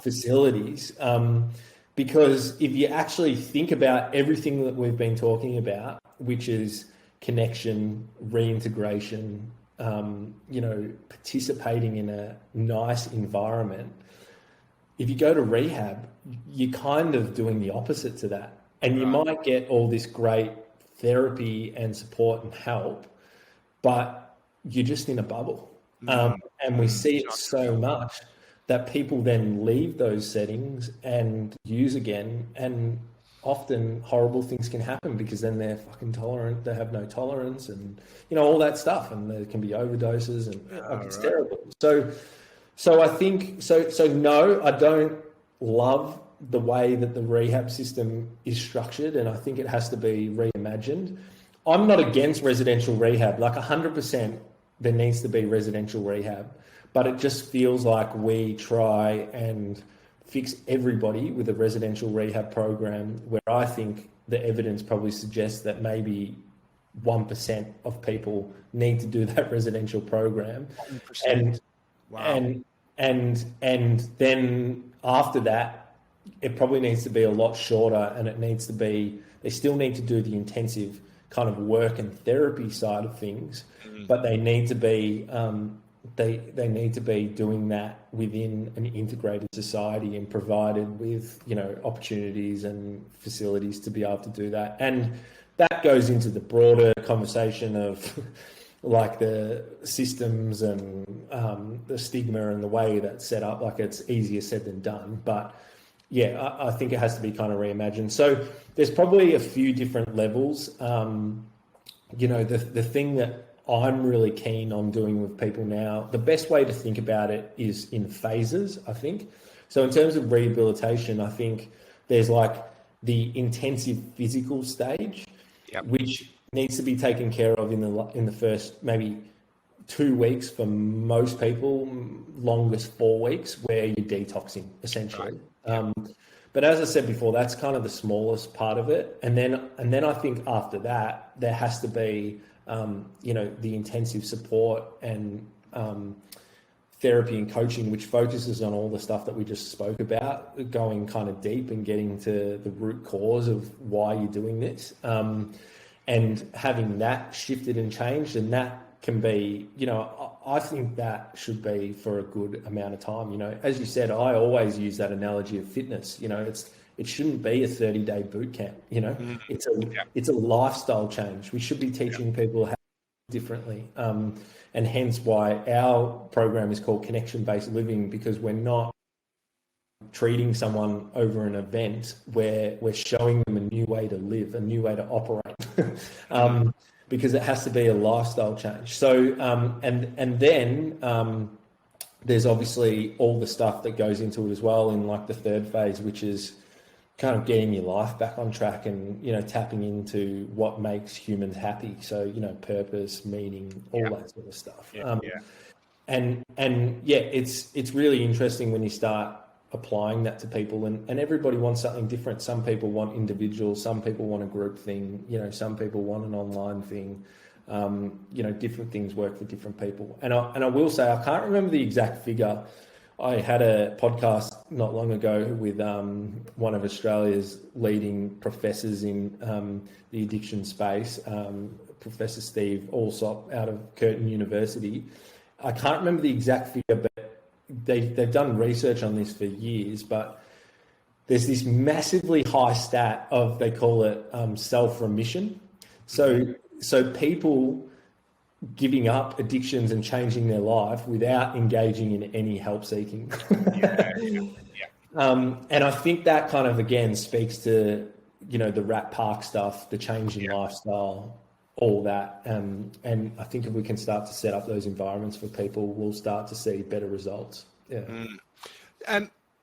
facilities. Because if you actually think about everything that we've been talking about, which is connection, reintegration, you know, participating in a nice environment, if you go to rehab, you're kind of doing the opposite to that. And you might get all this great therapy and support and help, but you're just in a bubble. And we see it so much that people then leave those settings and use again, and often horrible things can happen because then they're fucking tolerant, they have no tolerance, and you know, all that stuff, and there can be overdoses, and it's terrible. So I think no, I don't love the way that the rehab system is structured, and I think it has to be reimagined. I'm not against residential rehab, like 100% there needs to be residential rehab. But it just feels like we try and fix everybody with a residential rehab program, where I think the evidence probably suggests that maybe 1% of people need to do that residential program. 1%. And then after that, it probably needs to be a lot shorter, and it needs to be, they still need to do the intensive kind of work and therapy side of things, but they need to be they need to be doing that within an integrated society and provided with, you know, opportunities and facilities to be able to do that. And that goes into the broader conversation of like the systems and the stigma and the way that's set up. Like, it's easier said than done, but yeah, I think it has to be kind of reimagined. So there's probably a few different levels. You know, the thing that I'm really keen on doing with people now, the best way to think about it is in phases, I think. So in terms of rehabilitation, I think there's like the intensive physical stage, which needs to be taken care of in the first maybe 2 weeks for most people, longest 4 weeks, where you're detoxing essentially. But as I said before, that's kind of the smallest part of it. And then I think after that, there has to be you know, the intensive support and therapy and coaching, which focuses on all the stuff that we just spoke about, going kind of deep and getting to the root cause of why you're doing this, and having that shifted and changed. And that can be, you know, I think that should be for a good amount of time. You know, as you said, I always use that analogy of fitness. You know, it shouldn't be a 30-day boot camp. You know, Yeah. it's a lifestyle change. We should be teaching people how differently, and hence why our program is called connection-based living, because we're not treating someone over an event where we're showing them a new way to live, a new way to operate, because it has to be a lifestyle change. So, and then there's obviously all the stuff that goes into it as well in like the third phase, which is kind of getting your life back on track and, you know, tapping into what makes humans happy. So, you know, purpose, meaning, all that sort of stuff. And yeah, it's really interesting when you start applying that to people, and everybody wants something different. Some people want individual, some people want a group thing, you know, some people want an online thing. You know, different things work for different people. And I will say, I can't remember the exact figure. I had a podcast not long ago with one of Australia's leading professors in the addiction space, Professor Steve Alsop out of Curtin University. I can't remember the exact figure, but they've done research on this for years, but there's this massively high stat of, they call it self-remission. So people giving up addictions and changing their life without engaging in any help seeking. And I think that kind of, again, speaks to, you know, the Rat Park stuff, the change in lifestyle, all that. And I think if we can start to set up those environments for people, we'll start to see better results.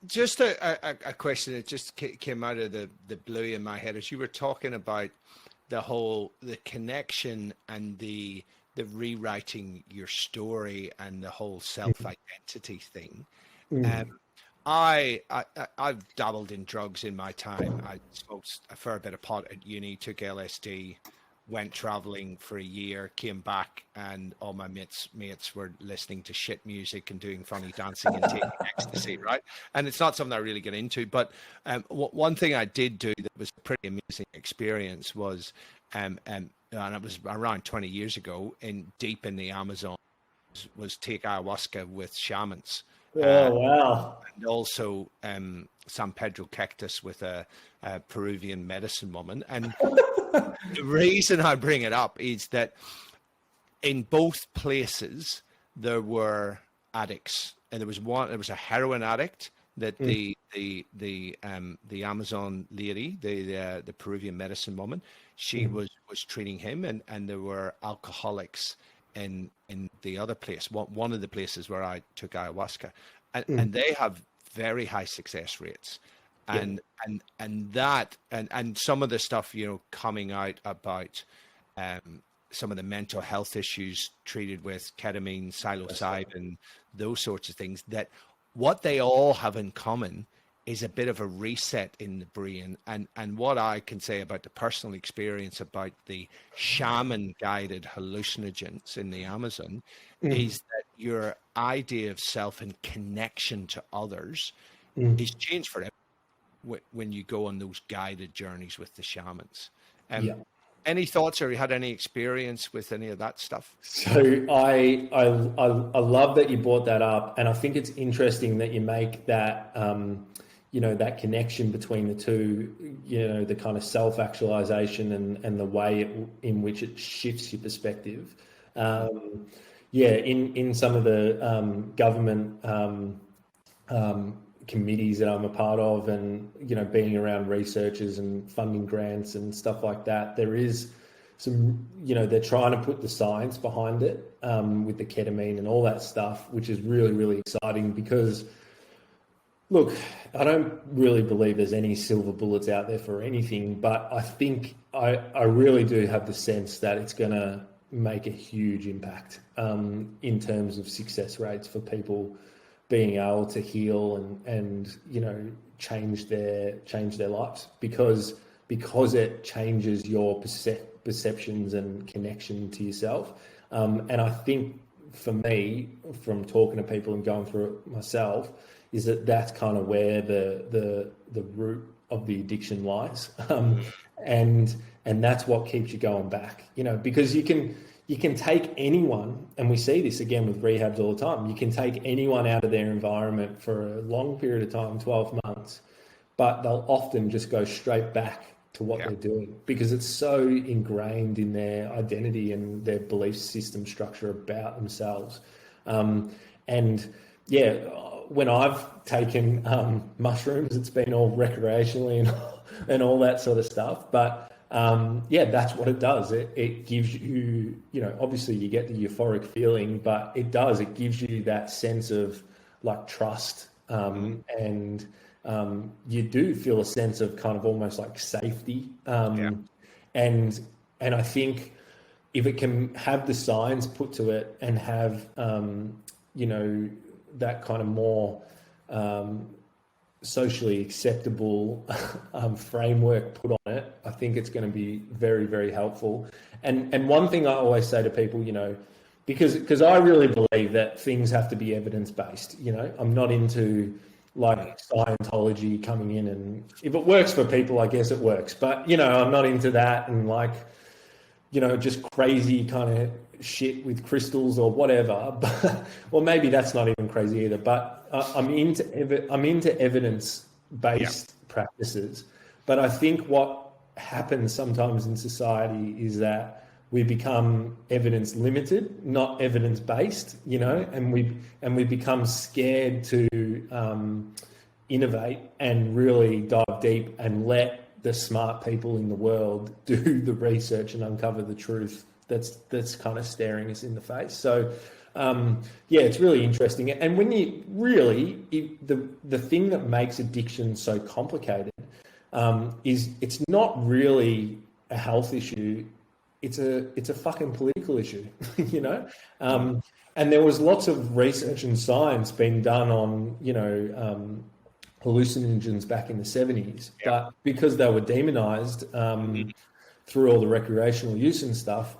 Just a question that just came out of the blue in my head as you were talking about the connection and the rewriting your story and the whole self-identity thing. I've dabbled in drugs in my time. I smoked a fair bit of pot at uni, took LSD, went traveling for a year, came back, and all my mates were listening to shit music and doing funny dancing and taking ecstasy, right? And it's not something I really get into, but one thing I did do that was a pretty amazing experience was, and it was around 20 years ago, deep in the Amazon, was take ayahuasca with shamans. Oh, wow. And also San Pedro cactus with a Peruvian medicine woman. And the reason I bring it up is that in both places there were addicts, and there was a heroin addict that the Amazon lady, the Peruvian medicine woman, she was treating him, and there were alcoholics in the other place, one of the places where I took ayahuasca, and they have very high success rates. And some of the stuff, you know, coming out about some of the mental health issues treated with ketamine, psilocybin, those sorts of things, that what they all have in common is a bit of a reset in the brain. And what I can say about the personal experience about the shaman guided hallucinogens in the Amazon is that your idea of self and connection to others is changed forever when you go on those guided journeys with the shamans. Any thoughts, or you had any experience with any of that stuff? So I love that you brought that up, and I think it's interesting that you make that you know, that connection between the two, you know, the kind of self-actualization and the way in which it shifts your perspective. In some of the government committees that I'm a part of, and, you know, being around researchers and funding grants and stuff like that, there is some, you know, they're trying to put the science behind it with the ketamine and all that stuff, which is really, really exciting because, look, I don't really believe there's any silver bullets out there for anything, but I think I really do have the sense that it's going to make a huge impact in terms of success rates for people being able to heal and you know, change their lives because it changes your perceptions and connection to yourself. And I think for me, from talking to people and going through it myself, is that that's kind of where the root of the addiction lies. And that's what keeps you going back, you know, because you can take anyone, and we see this again with rehabs all the time, you can take anyone out of their environment for a long period of time, 12 months, but they'll often just go straight back to what they're doing because it's so ingrained in their identity and their belief system structure about themselves. And yeah, when I've taken mushrooms, it's been all recreationally and all that sort of stuff. But yeah, that's what it does. It gives you, you know, obviously you get the euphoric feeling, but it gives you that sense of like trust, and you do feel a sense of kind of almost like safety. And I think if it can have the science put to it and have, you know, that kind of more socially acceptable framework put on it, I think it's going to be very, very helpful. And one thing I always say to people, you know, because I really believe that things have to be evidence-based. You know, I'm not into like Scientology coming in, and if it works for people, I guess it works. But, you know, I'm not into that and like, you know, just crazy kind of shit with crystals or whatever. But, well, maybe that's not even crazy either. But I'm into evidence-based practices. But I think what happens sometimes in society is that we become evidence limited, not evidence based, you know, and we become scared to innovate and really dive deep and let the smart people in the world do the research and uncover the truth that's kind of staring us in the face. So yeah, it's really interesting. And when you really, the thing that makes addiction so complicated is it's not really a health issue. It's a fucking political issue, you know? And there was lots of research and science being done on, you know, hallucinogens back in the 70s, but because they were demonized through all the recreational use and stuff,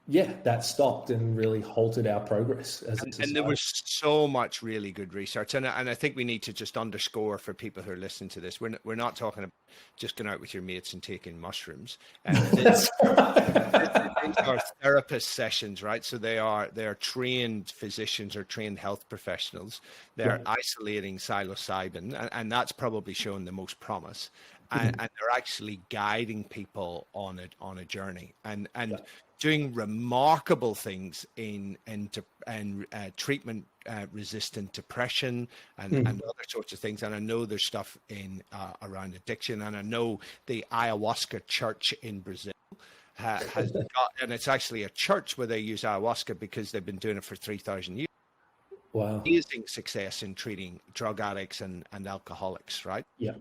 yeah, that stopped and really halted our progress as a society. And there was so much really good research, and I think we need to just underscore for people who are listening to this, we're not talking about just going out with your mates and taking mushrooms. These are therapist sessions, right? So they are trained physicians or trained health professionals. They're isolating psilocybin, and that's probably shown the most promise. And they're actually guiding people on a journey and doing remarkable things in treatment resistant depression and other sorts of things. And I know there's stuff in around addiction, and I know the ayahuasca church in Brazil has got, and it's actually a church where they use ayahuasca because they've been doing it for 3,000 years. Wow. Amazing success in treating drug addicts and alcoholics, right? Yeah.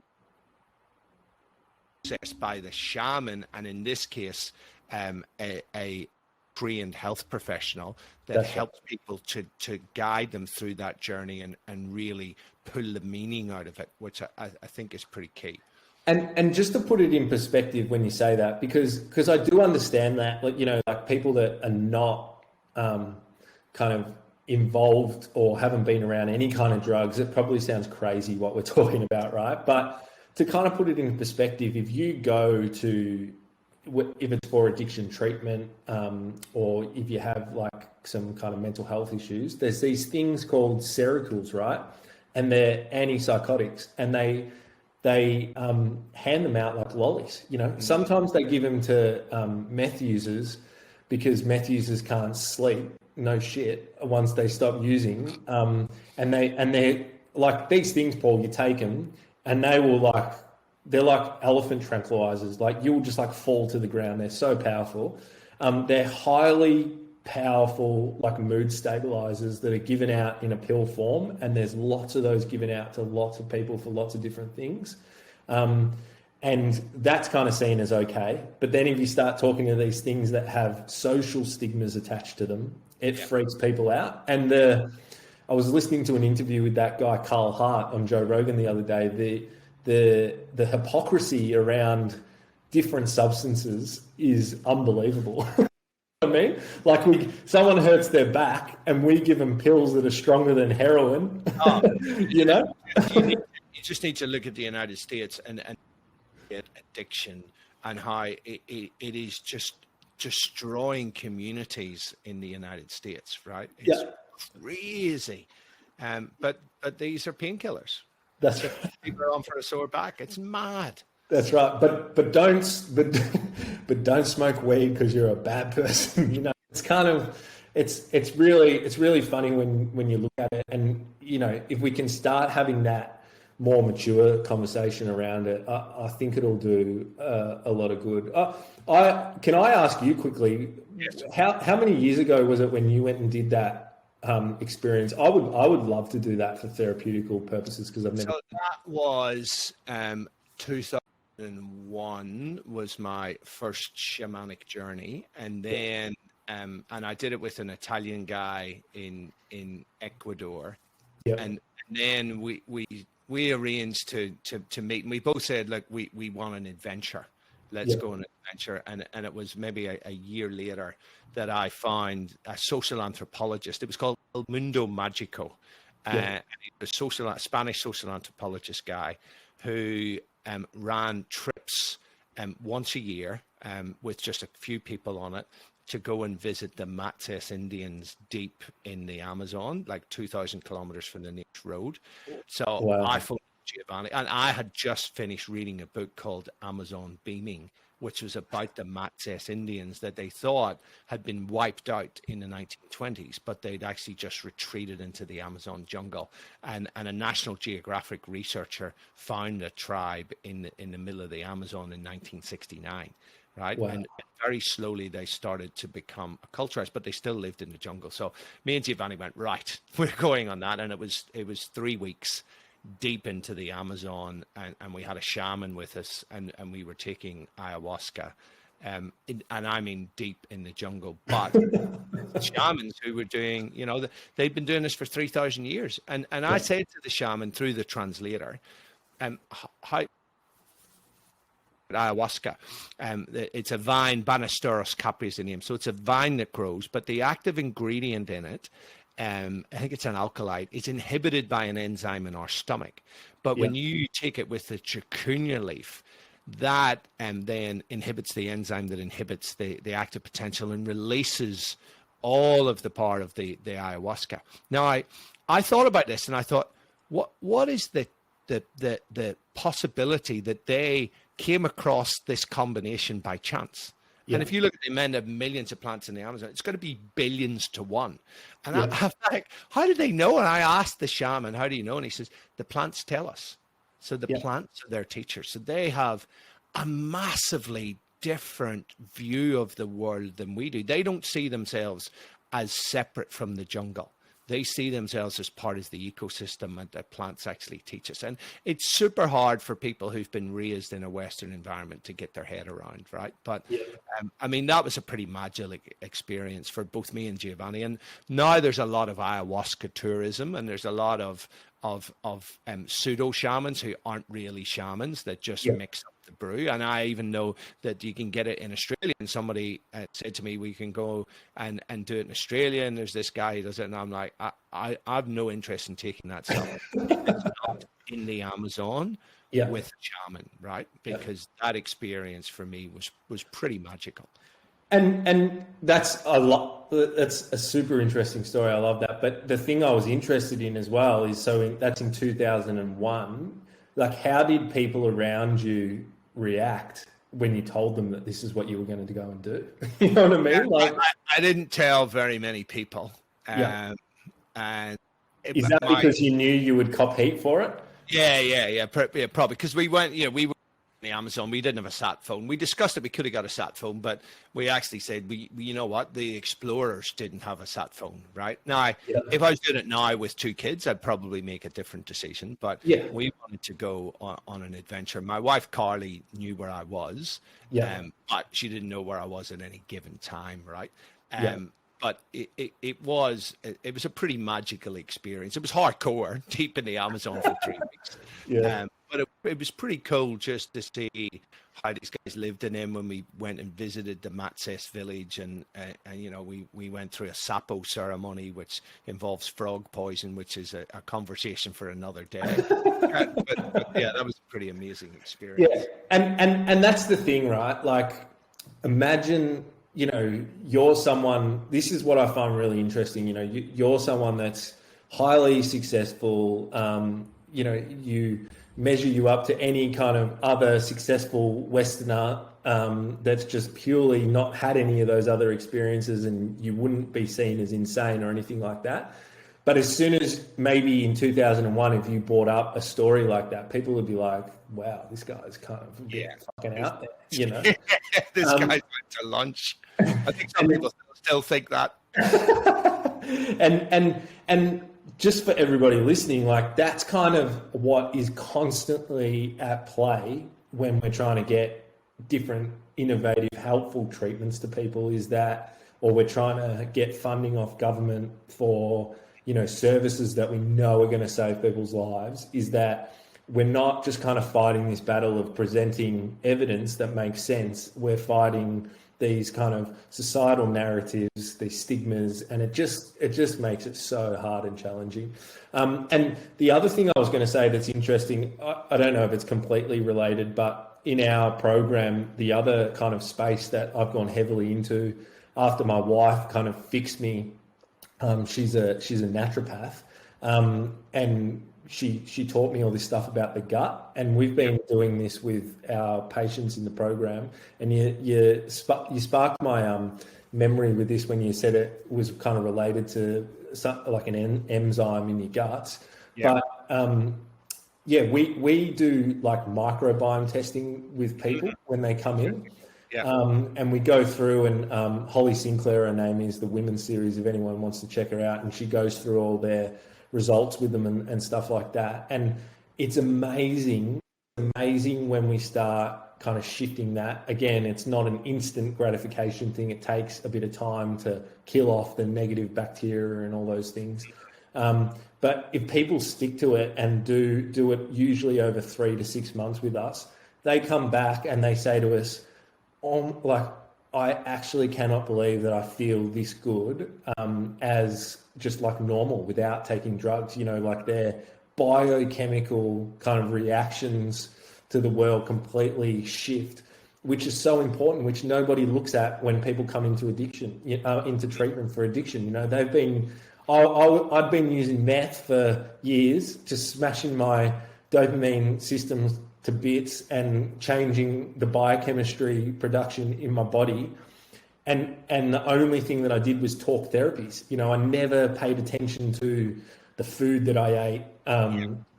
By the shaman, and in this case a trained health professional that helps people to guide them through that journey and really pull the meaning out of it, which I think is pretty key. And just to put it in perspective when you say that, because I do understand that, like, you know, like people that are not kind of involved or haven't been around any kind of drugs, it probably sounds crazy what we're talking about, right? But to kind of put it in perspective, if you go to, if it's for addiction treatment, or if you have like some kind of mental health issues, there's these things called sericals, right? And they're antipsychotics, and they hand them out like lollies. You know, sometimes they give them to meth users because meth users can't sleep. No shit. Once they stop using, and they're like these things, Paul. You take them, and they will they're like elephant tranquilizers. Like you'll just like fall to the ground. They're so powerful. They're highly powerful like mood stabilizers that are given out in a pill form, and there's lots of those given out to lots of people for lots of different things, and that's kind of seen as okay. But then if you start talking to these things that have social stigmas attached to them, it freaks people out. And I was listening to an interview with that guy Carl Hart on Joe Rogan the other day. The hypocrisy around different substances is unbelievable. I mean, like someone hurts their back and we give them pills that are stronger than heroin. You know, you just need to look at the United States and addiction and how it is just destroying communities in the United States, right? It's crazy. But these are painkillers. That's right. People are on for a sore back. It's mad. That's right. But don't smoke weed because you're a bad person. You know, it's kind of it's really funny when you look at it, and you know, if we can start having that more mature conversation around it, I think it'll do a lot of good. Can I ask you quickly? Yes. How many years ago was it when you went and did that experience? I would love to do that for therapeutical purposes because I've never. So that was 2001 was my first shamanic journey, and then and I did it with an Italian guy in Ecuador, Yeah. and then we arranged to meet, and we both said, look, we want an adventure. Let's go on an adventure. And it was maybe a year later that I found a social anthropologist. It was called El Mundo Magico. And he was a Spanish social anthropologist guy who ran trips once a year with just a few people on it to go and visit the Mates Indians deep in the Amazon, like 2,000 kilometers from the nearest road. So I phoned Giovanni, and I had just finished reading a book called Amazon Beaming, which was about the Mates Indians that they thought had been wiped out in the 1920s, but they'd actually just retreated into the Amazon jungle. And a National Geographic researcher found a tribe in the middle of the Amazon in 1969. Right. Wow. And very slowly they started to become acculturized, but they still lived in the jungle. So me and Giovanni went, right, we're going on that. And it was 3 weeks deep into the Amazon, and we had a shaman with us, and we were taking ayahuasca. And I mean deep in the jungle, but shamans who were doing, you know, they'd been doing this for 3,000 years. And I said to the shaman through the translator, how ayahuasca, it's a vine, Banisteros capri is the name, so it's a vine that grows, but the active ingredient in it, I think it's an alkaloid, it's inhibited by an enzyme in our stomach, but when you take it with the chikungunya leaf, that then inhibits the enzyme that inhibits the active potential and releases all of the part of the ayahuasca. Now I thought about this, and I thought, what is the possibility that they came across this combination by chance? And if you look at the amount of millions of plants in the Amazon, it's going to be billions to one. And I'm like, how did they know? And I asked the shaman, how do you know? And he says, the plants tell us. So the plants are their teachers. So they have a massively different view of the world than we do. They don't see themselves as separate from the jungle. They see themselves as part of the ecosystem, and the plants actually teach us. And it's super hard for people who've been raised in a Western environment to get their head around, right? But I mean, that was a pretty magical experience for both me and Giovanni. And now there's a lot of ayahuasca tourism, and there's a lot of pseudo shamans who aren't really shamans that just mix up the brew. And I even know that you can get it in Australia, and somebody said to me, we can go and do it in Australia, and there's this guy who does it, and I'm like, I have no interest in taking that stuff. It's not in the Amazon with a shaman, right? Because that experience for me was pretty magical. And that's a lot. That's a super interesting story. I love that. But the thing I was interested in as well is, that's in 2001. Like, how did people around you react when you told them that this is what you were going to go and do? You know what I mean? Like, I didn't tell very many people. And is that because you knew you would cop heat for it? Yeah, probably because we went. We were in the Amazon. We didn't have a sat phone. We discussed it. We could have got a sat phone, but we actually said, you know what? The explorers didn't have a sat phone, right? Now, if I was doing it now with 2 kids, I'd probably make a different decision. But we wanted to go on an adventure. My wife Carly knew where I was, but she didn't know where I was at any given time, right? But it was a pretty magical experience. It was hardcore, deep in the Amazon for 3 weeks. But it was pretty cool just to see how these guys lived in them when we went and visited the Matses village, and you know, we went through a sapo ceremony, which involves frog poison, which is a conversation for another day. but yeah, that was a pretty amazing experience. Yeah, and that's the thing, right? Like, imagine, you know, you're someone, this is what I find really interesting, you know, you're someone that's highly successful, you measure you up to any kind of other successful Westerner that's just purely not had any of those other experiences, and you wouldn't be seen as insane or anything like that. But as soon as maybe in 2001, if you brought up a story like that, people would be like, wow, this guy's kind of a bit fucking out there, This guy went to lunch. I think some people still think that. and just for everybody listening, like that's kind of what is constantly at play when we're trying to get different, innovative, helpful treatments to people, is that, or we're trying to get funding off government for, services that we know are going to save people's lives, is that we're not just kind of fighting this battle of presenting evidence that makes sense. We're fighting these kind of societal narratives, these stigmas, and it just makes it so hard and challenging. And the other thing I was going to say that's interesting, I don't know if it's completely related, but in our program, the other kind of space that I've gone heavily into after my wife kind of fixed me, she's a naturopath, and she taught me all this stuff about the gut, and we've been doing this with our patients in the program. And you sparked my memory with this when you said it was kind of related to like an enzyme in your guts. Yeah. But we do like microbiome testing with people when they come in. Yeah. And we go through, and Holly Sinclair, her name is, the Women's Series, if anyone wants to check her out, and she goes through all their results with them and stuff like that. And it's amazing when we start kind of shifting that. Again, it's not an instant gratification thing. It takes a bit of time to kill off the negative bacteria and all those things. But if people stick to it and do it usually over 3 to 6 months with us, they come back and they say to us, I actually cannot believe that I feel this good as just like normal without taking drugs. Like their biochemical kind of reactions to the world completely shift, which is so important, which nobody looks at when people come into addiction, into treatment for addiction. I've been using meth for years, just smashing my dopamine systems to bits and changing the biochemistry production in my body. And the only thing that I did was talk therapies. I never paid attention to the food that I ate,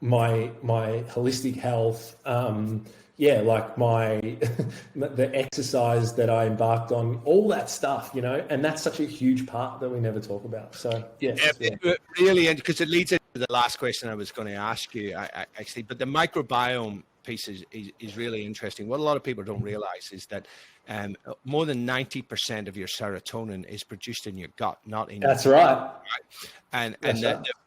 my holistic health, like the exercise that I embarked on, all that stuff, and that's such a huge part that we never talk about. So really, and because it leads into the last question I was going to ask you, actually, but the microbiome piece is really interesting. What a lot of people don't realize is that more than 90% of your serotonin is produced in your gut, not in That's your right. And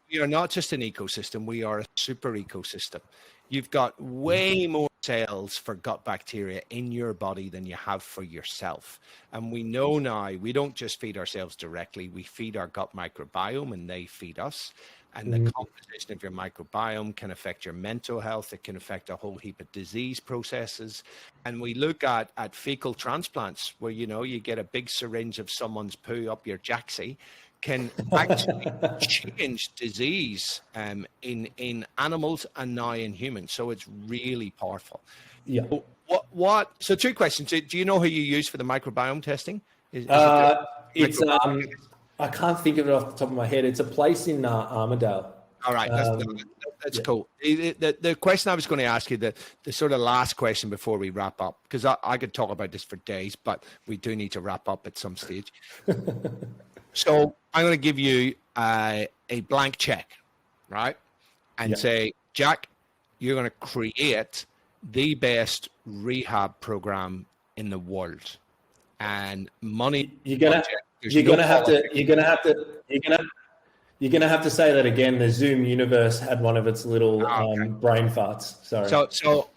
we are not just an ecosystem, we are a super ecosystem. You've got way more cells for gut bacteria in your body than you have for yourself. And we know now we don't just feed ourselves directly, we feed our gut microbiome and they feed us. And the composition of your microbiome can affect your mental health. It can affect a whole heap of disease processes. And we look at fecal transplants where, you get a big syringe of someone's poo up your jacksie, can actually change disease in animals and now in humans. So it's really powerful. Yeah. So 2 questions. Do you know who you use for the microbiome testing? I can't think of it off the top of my head. It's a place in Armadale. All right, that's cool. The question I was going to ask you, the sort of last question before we wrap up, because I could talk about this for days, but we do need to wrap up at some stage. So I'm going to give you a blank check, right? And say, Jack, you're going to create the best rehab program in the world, and money. You're gonna have to say that again. The Zoom universe had one of its little brain farts. Sorry. So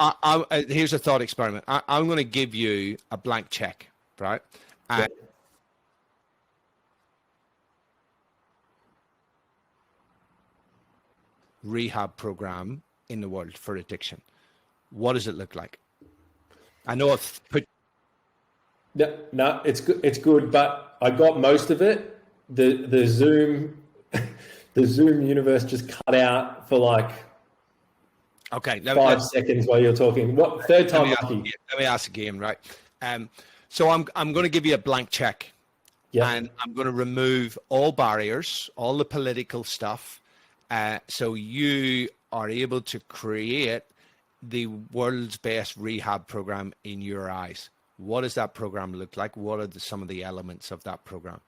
here's a thought experiment. I'm going to give you a blank check, right? And rehab program in the world for addiction. What does it look like? I know I've put. No, it's good. It's good, but I got most of it. The Zoom universe just cut out for like Okay. 5 seconds while you're talking. What third time lucky? Let me ask again, right? So I'm going to give you a blank check, and I'm going to remove all barriers, all the political stuff, so you are able to create the world's best rehab program in your eyes. What does that program look like? What are some of the elements of that program?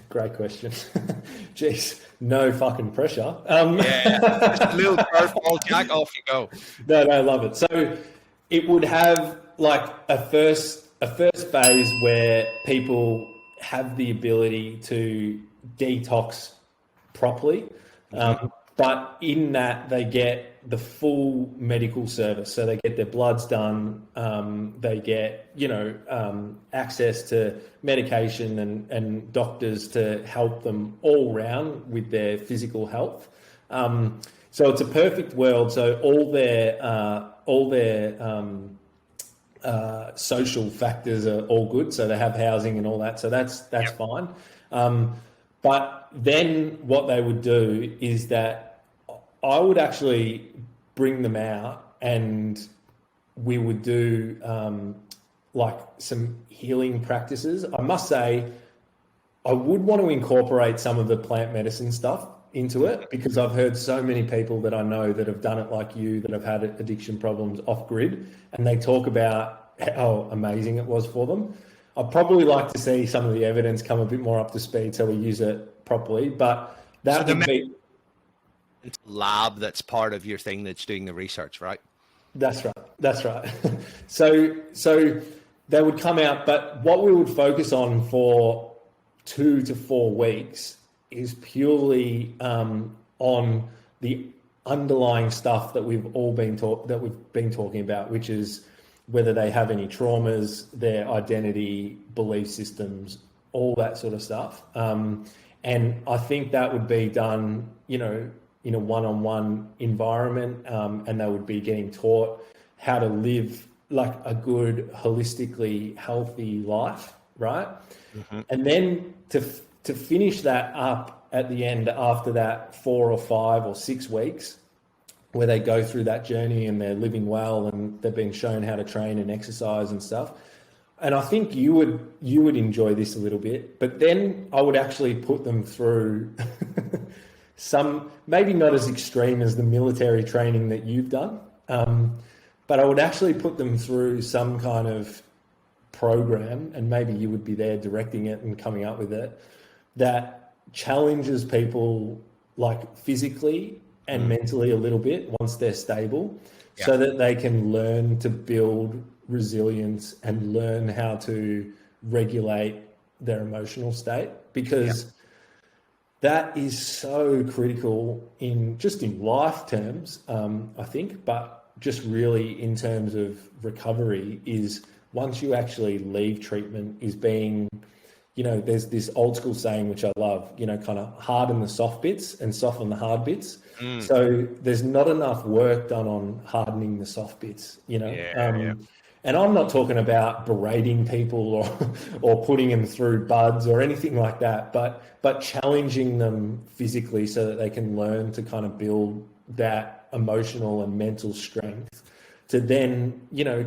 Great question. Jeez, no fucking pressure. Just a little curveball, Jack. Off you go. No, I love it. So it would have like a first phase where people have the ability to detox properly, but in that they get the full medical service. So they get their bloods done, they get, access to medication and doctors to help them all round with their physical health. So it's a perfect world. So all their social factors are all good. So they have housing and all that. So that's fine. But then what they would do is that I would actually bring them out and we would do like some healing practices. I must say, I would want to incorporate some of the plant medicine stuff into it, because I've heard so many people that I know that have done it like you, that have had addiction problems off grid, and they talk about how amazing it was for them. I'd probably like to see some of the evidence come a bit more up to speed so we use it properly, but that would be... lab that's part of your thing that's doing the research, right? That's right. So they would come out, but what we would focus on for 2 to 4 weeks is purely on the underlying stuff that we've been talking about, which is whether they have any traumas, their identity, belief systems, all that sort of stuff. And I think that would be done, in a one-on-one environment, and they would be getting taught how to live like a good, holistically healthy life, right? Mm-hmm. And then to finish that up at the end, after that 4 or 5 or 6 weeks, where they go through that journey and they're living well and they've been shown how to train and exercise and stuff. And I think you would enjoy this a little bit, but then I would actually put them through some, maybe not as extreme as the military training that you've done, but I would actually put them through some kind of program, and maybe you would be there directing it and coming up with it, that challenges people like physically and mentally a little bit once they're stable, so that they can learn to build resilience and learn how to regulate their emotional state, because that is so critical in life terms, I think, but just really in terms of recovery, is once you actually leave treatment, is being, there's this old school saying, which I love, kind of harden the soft bits and soften the hard bits. So there's not enough work done on hardening the soft bits, And I'm not talking about berating people or putting them through buds or anything like that, but challenging them physically so that they can learn to kind of build that emotional and mental strength to then,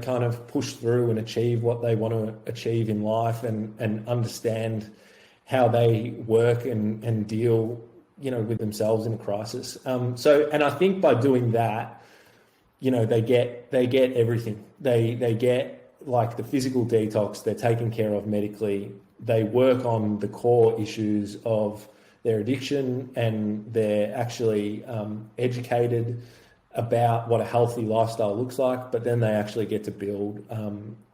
kind of push through and achieve what they want to achieve in life, and understand how they work and deal, with themselves in a crisis. And I think by doing that, they get everything. They get like the physical detox, they're taken care of medically. They work on the core issues of their addiction, and they're actually educated about what a healthy lifestyle looks like, but then they actually get to build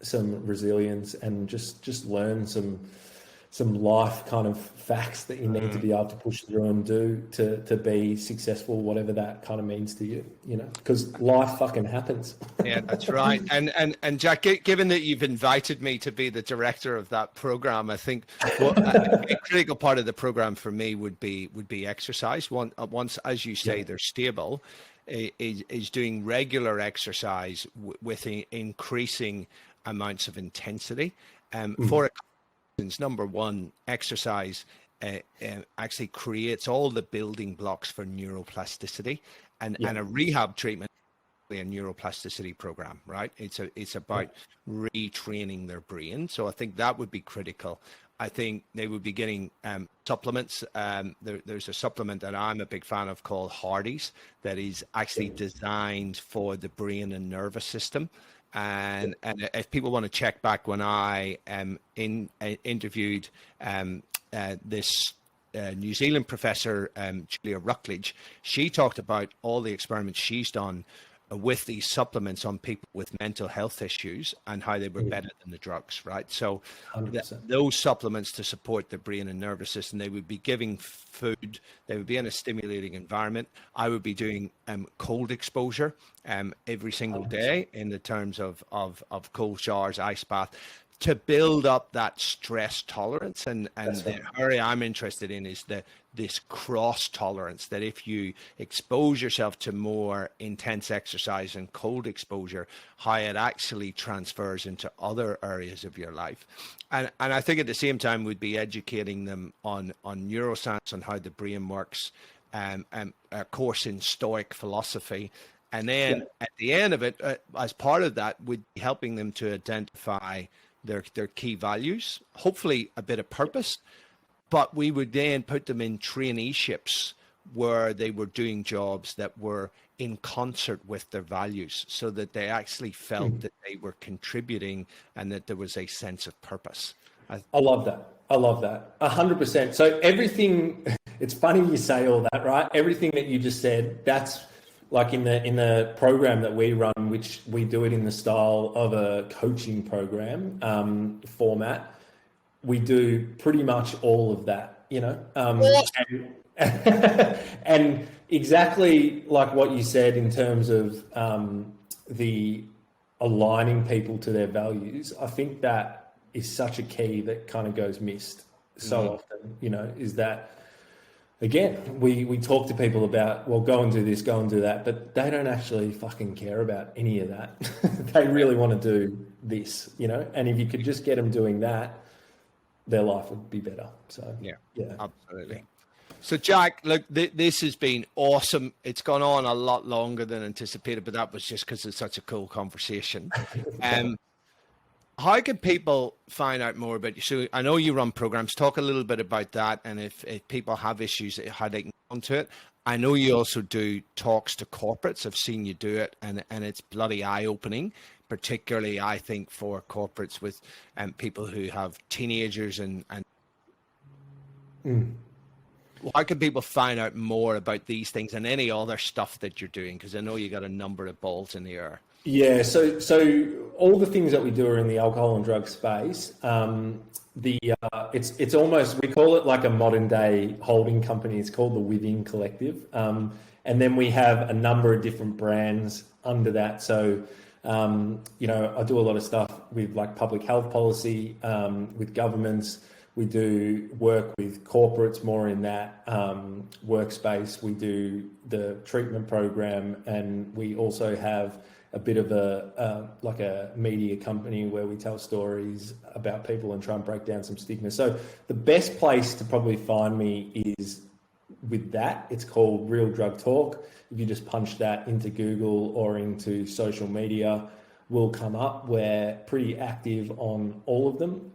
some resilience and just learn some life kind of facts that you need to be able to push through and do to be successful, whatever that kind of means to you, because life fucking happens. Yeah, that's right. And Jack, given that you've invited me to be the director of that program, I think a critical part of the program for me would be exercise. Once, as you say, they're stable, is doing regular exercise with increasing amounts of intensity. For number one, exercise actually creates all the building blocks for neuroplasticity, and a rehab treatment a neuroplasticity program, right? It's about retraining their brain. So I think that would be critical. I think they would be getting supplements. There's a supplement that I'm a big fan of called Hardy's that is actually designed for the brain and nervous system. And if people want to check back, when I interviewed this New Zealand professor, Julia Ruckledge, she talked about all the experiments she's done with these supplements on people with mental health issues and how they were better than the drugs, right? So those supplements to support the brain and nervous system, they would be giving food, they would be in a stimulating environment. I would be doing cold exposure every single day in the terms of cold showers, ice bath, to build up that stress tolerance. And the area I'm interested in is this cross tolerance, that if you expose yourself to more intense exercise and cold exposure, how it actually transfers into other areas of your life. And I think at the same time we'd be educating them on neuroscience, on how the brain works, a course in Stoic philosophy. And then at the end of it, as part of that, we'd be helping them to identify their key values, hopefully a bit of purpose, but we would then put them in traineeships where they were doing jobs that were in concert with their values, so that they actually felt that they were contributing and that there was a sense of purpose. I love that. 100%. So everything, it's funny you say all that, right? Everything that you just said, that's like in the program that we run, which we do it in the style of a coaching program format. We do pretty much all of that, you know, and exactly like what you said in terms of the aligning people to their values. I think that is such a key that kind of goes missed so often, you know, is that, again, we talk to people about, well, go and do this, go and do that, but they don't actually fucking care about any of that. They really want to do this, you know, and if you could just get them doing that, their life would be better. So yeah, absolutely. So Jack, look, this has been awesome. It's gone on a lot longer than anticipated, but that was just because it's such a cool conversation. How can people find out more about you? So I know you run programs. Talk a little bit about that, and if people have issues, how they can come to it. I know you also do talks to corporates. I've seen you do it, and it's bloody eye-opening, particularly, I think, for corporates with people who have teenagers and How can people find out more about these things and any other stuff that you're doing? Because I know you got a number of balls in the air. Yeah, so all the things that we do are in the alcohol and drug space. It's almost, we call it like a modern day holding company. It's called the Within Collective, and then we have a number of different brands under that. So you know, I do a lot of stuff with like public health policy, with governments. We do work with corporates more in that workspace. We do the treatment program, and we also have a bit of like a media company where we tell stories about people and try and break down some stigma. So the best place to probably find me is with that. It's called Real Drug Talk. If you just punch that into Google or into social media, we'll come up. We're pretty active on all of them.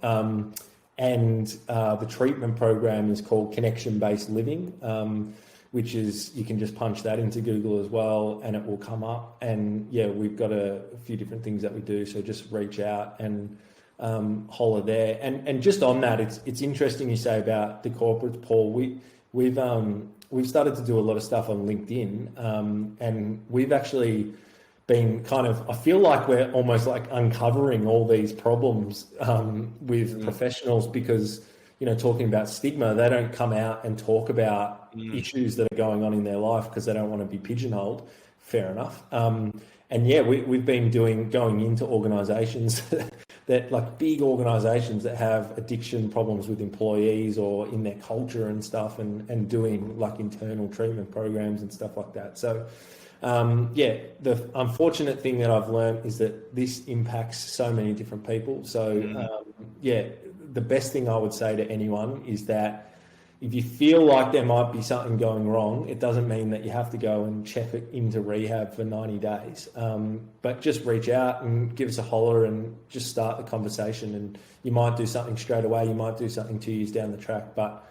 And the treatment program is called Connection-Based Living, which is, you can just punch that into Google as well and it will come up. And yeah, we've got a few different things that we do. So just reach out and holler there. And just on that, it's interesting you say about the corporates, Paul. We've started to do a lot of stuff on LinkedIn, and we've actually been kind of, I feel like we're almost like uncovering all these problems with professionals, because, you know, talking about stigma, they don't come out and talk about issues that are going on in their life because they don't want to be pigeonholed. Fair enough. And yeah, we've been going into organizations that, like big organizations that have addiction problems with employees or in their culture and stuff, and doing like internal treatment programs and stuff like that. So yeah, the unfortunate thing that I've learned is that this impacts so many different people. So yeah, the best thing I would say to anyone is that if you feel like there might be something going wrong, it doesn't mean that you have to go and check it into rehab for 90 days. But just reach out and give us a holler and just start the conversation. And you might do something straight away. You might do something 2 years down the track, but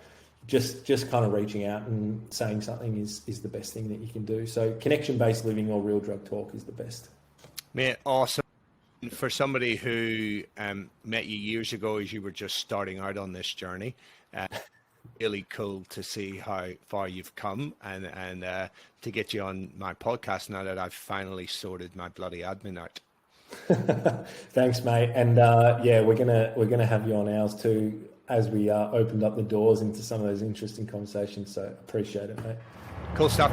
just kind of reaching out and saying something is the best thing that you can do. So connection-based living or real drug talk is the best. Mate, awesome. For somebody who met you years ago as you were just starting out on this journey, really cool to see how far you've come and to get you on my podcast now that I've finally sorted my bloody admin out. Thanks, mate. And yeah, we're gonna have you on ours too as we opened up the doors into some of those interesting conversations. So appreciate it, mate. Cool stuff.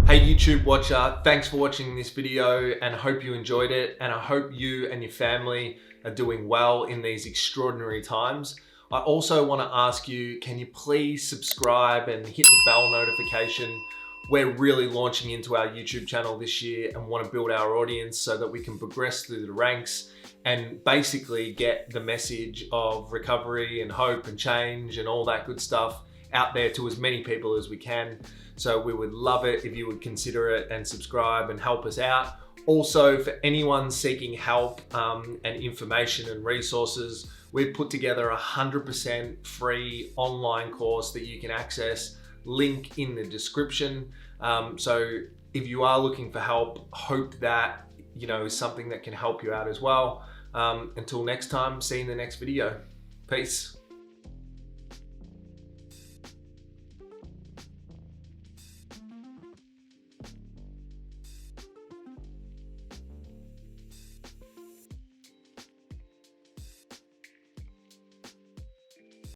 Hey YouTube watcher, thanks for watching this video and I hope you enjoyed it, and I hope you and your family are doing well in these extraordinary times. I also want to ask you, can you please subscribe and hit the bell notification? We're really launching into our YouTube channel this year and want to build our audience so that we can progress through the ranks and basically get the message of recovery and hope and change and all that good stuff out there to as many people as we can. So we would love it if you would consider it and subscribe and help us out. Also, for anyone seeking help and information and resources, we've put together a 100% free online course that you can access, link in the description. So if you are looking for help, hope that, is something that can help you out as well. Until next time, see you in the next video. Peace.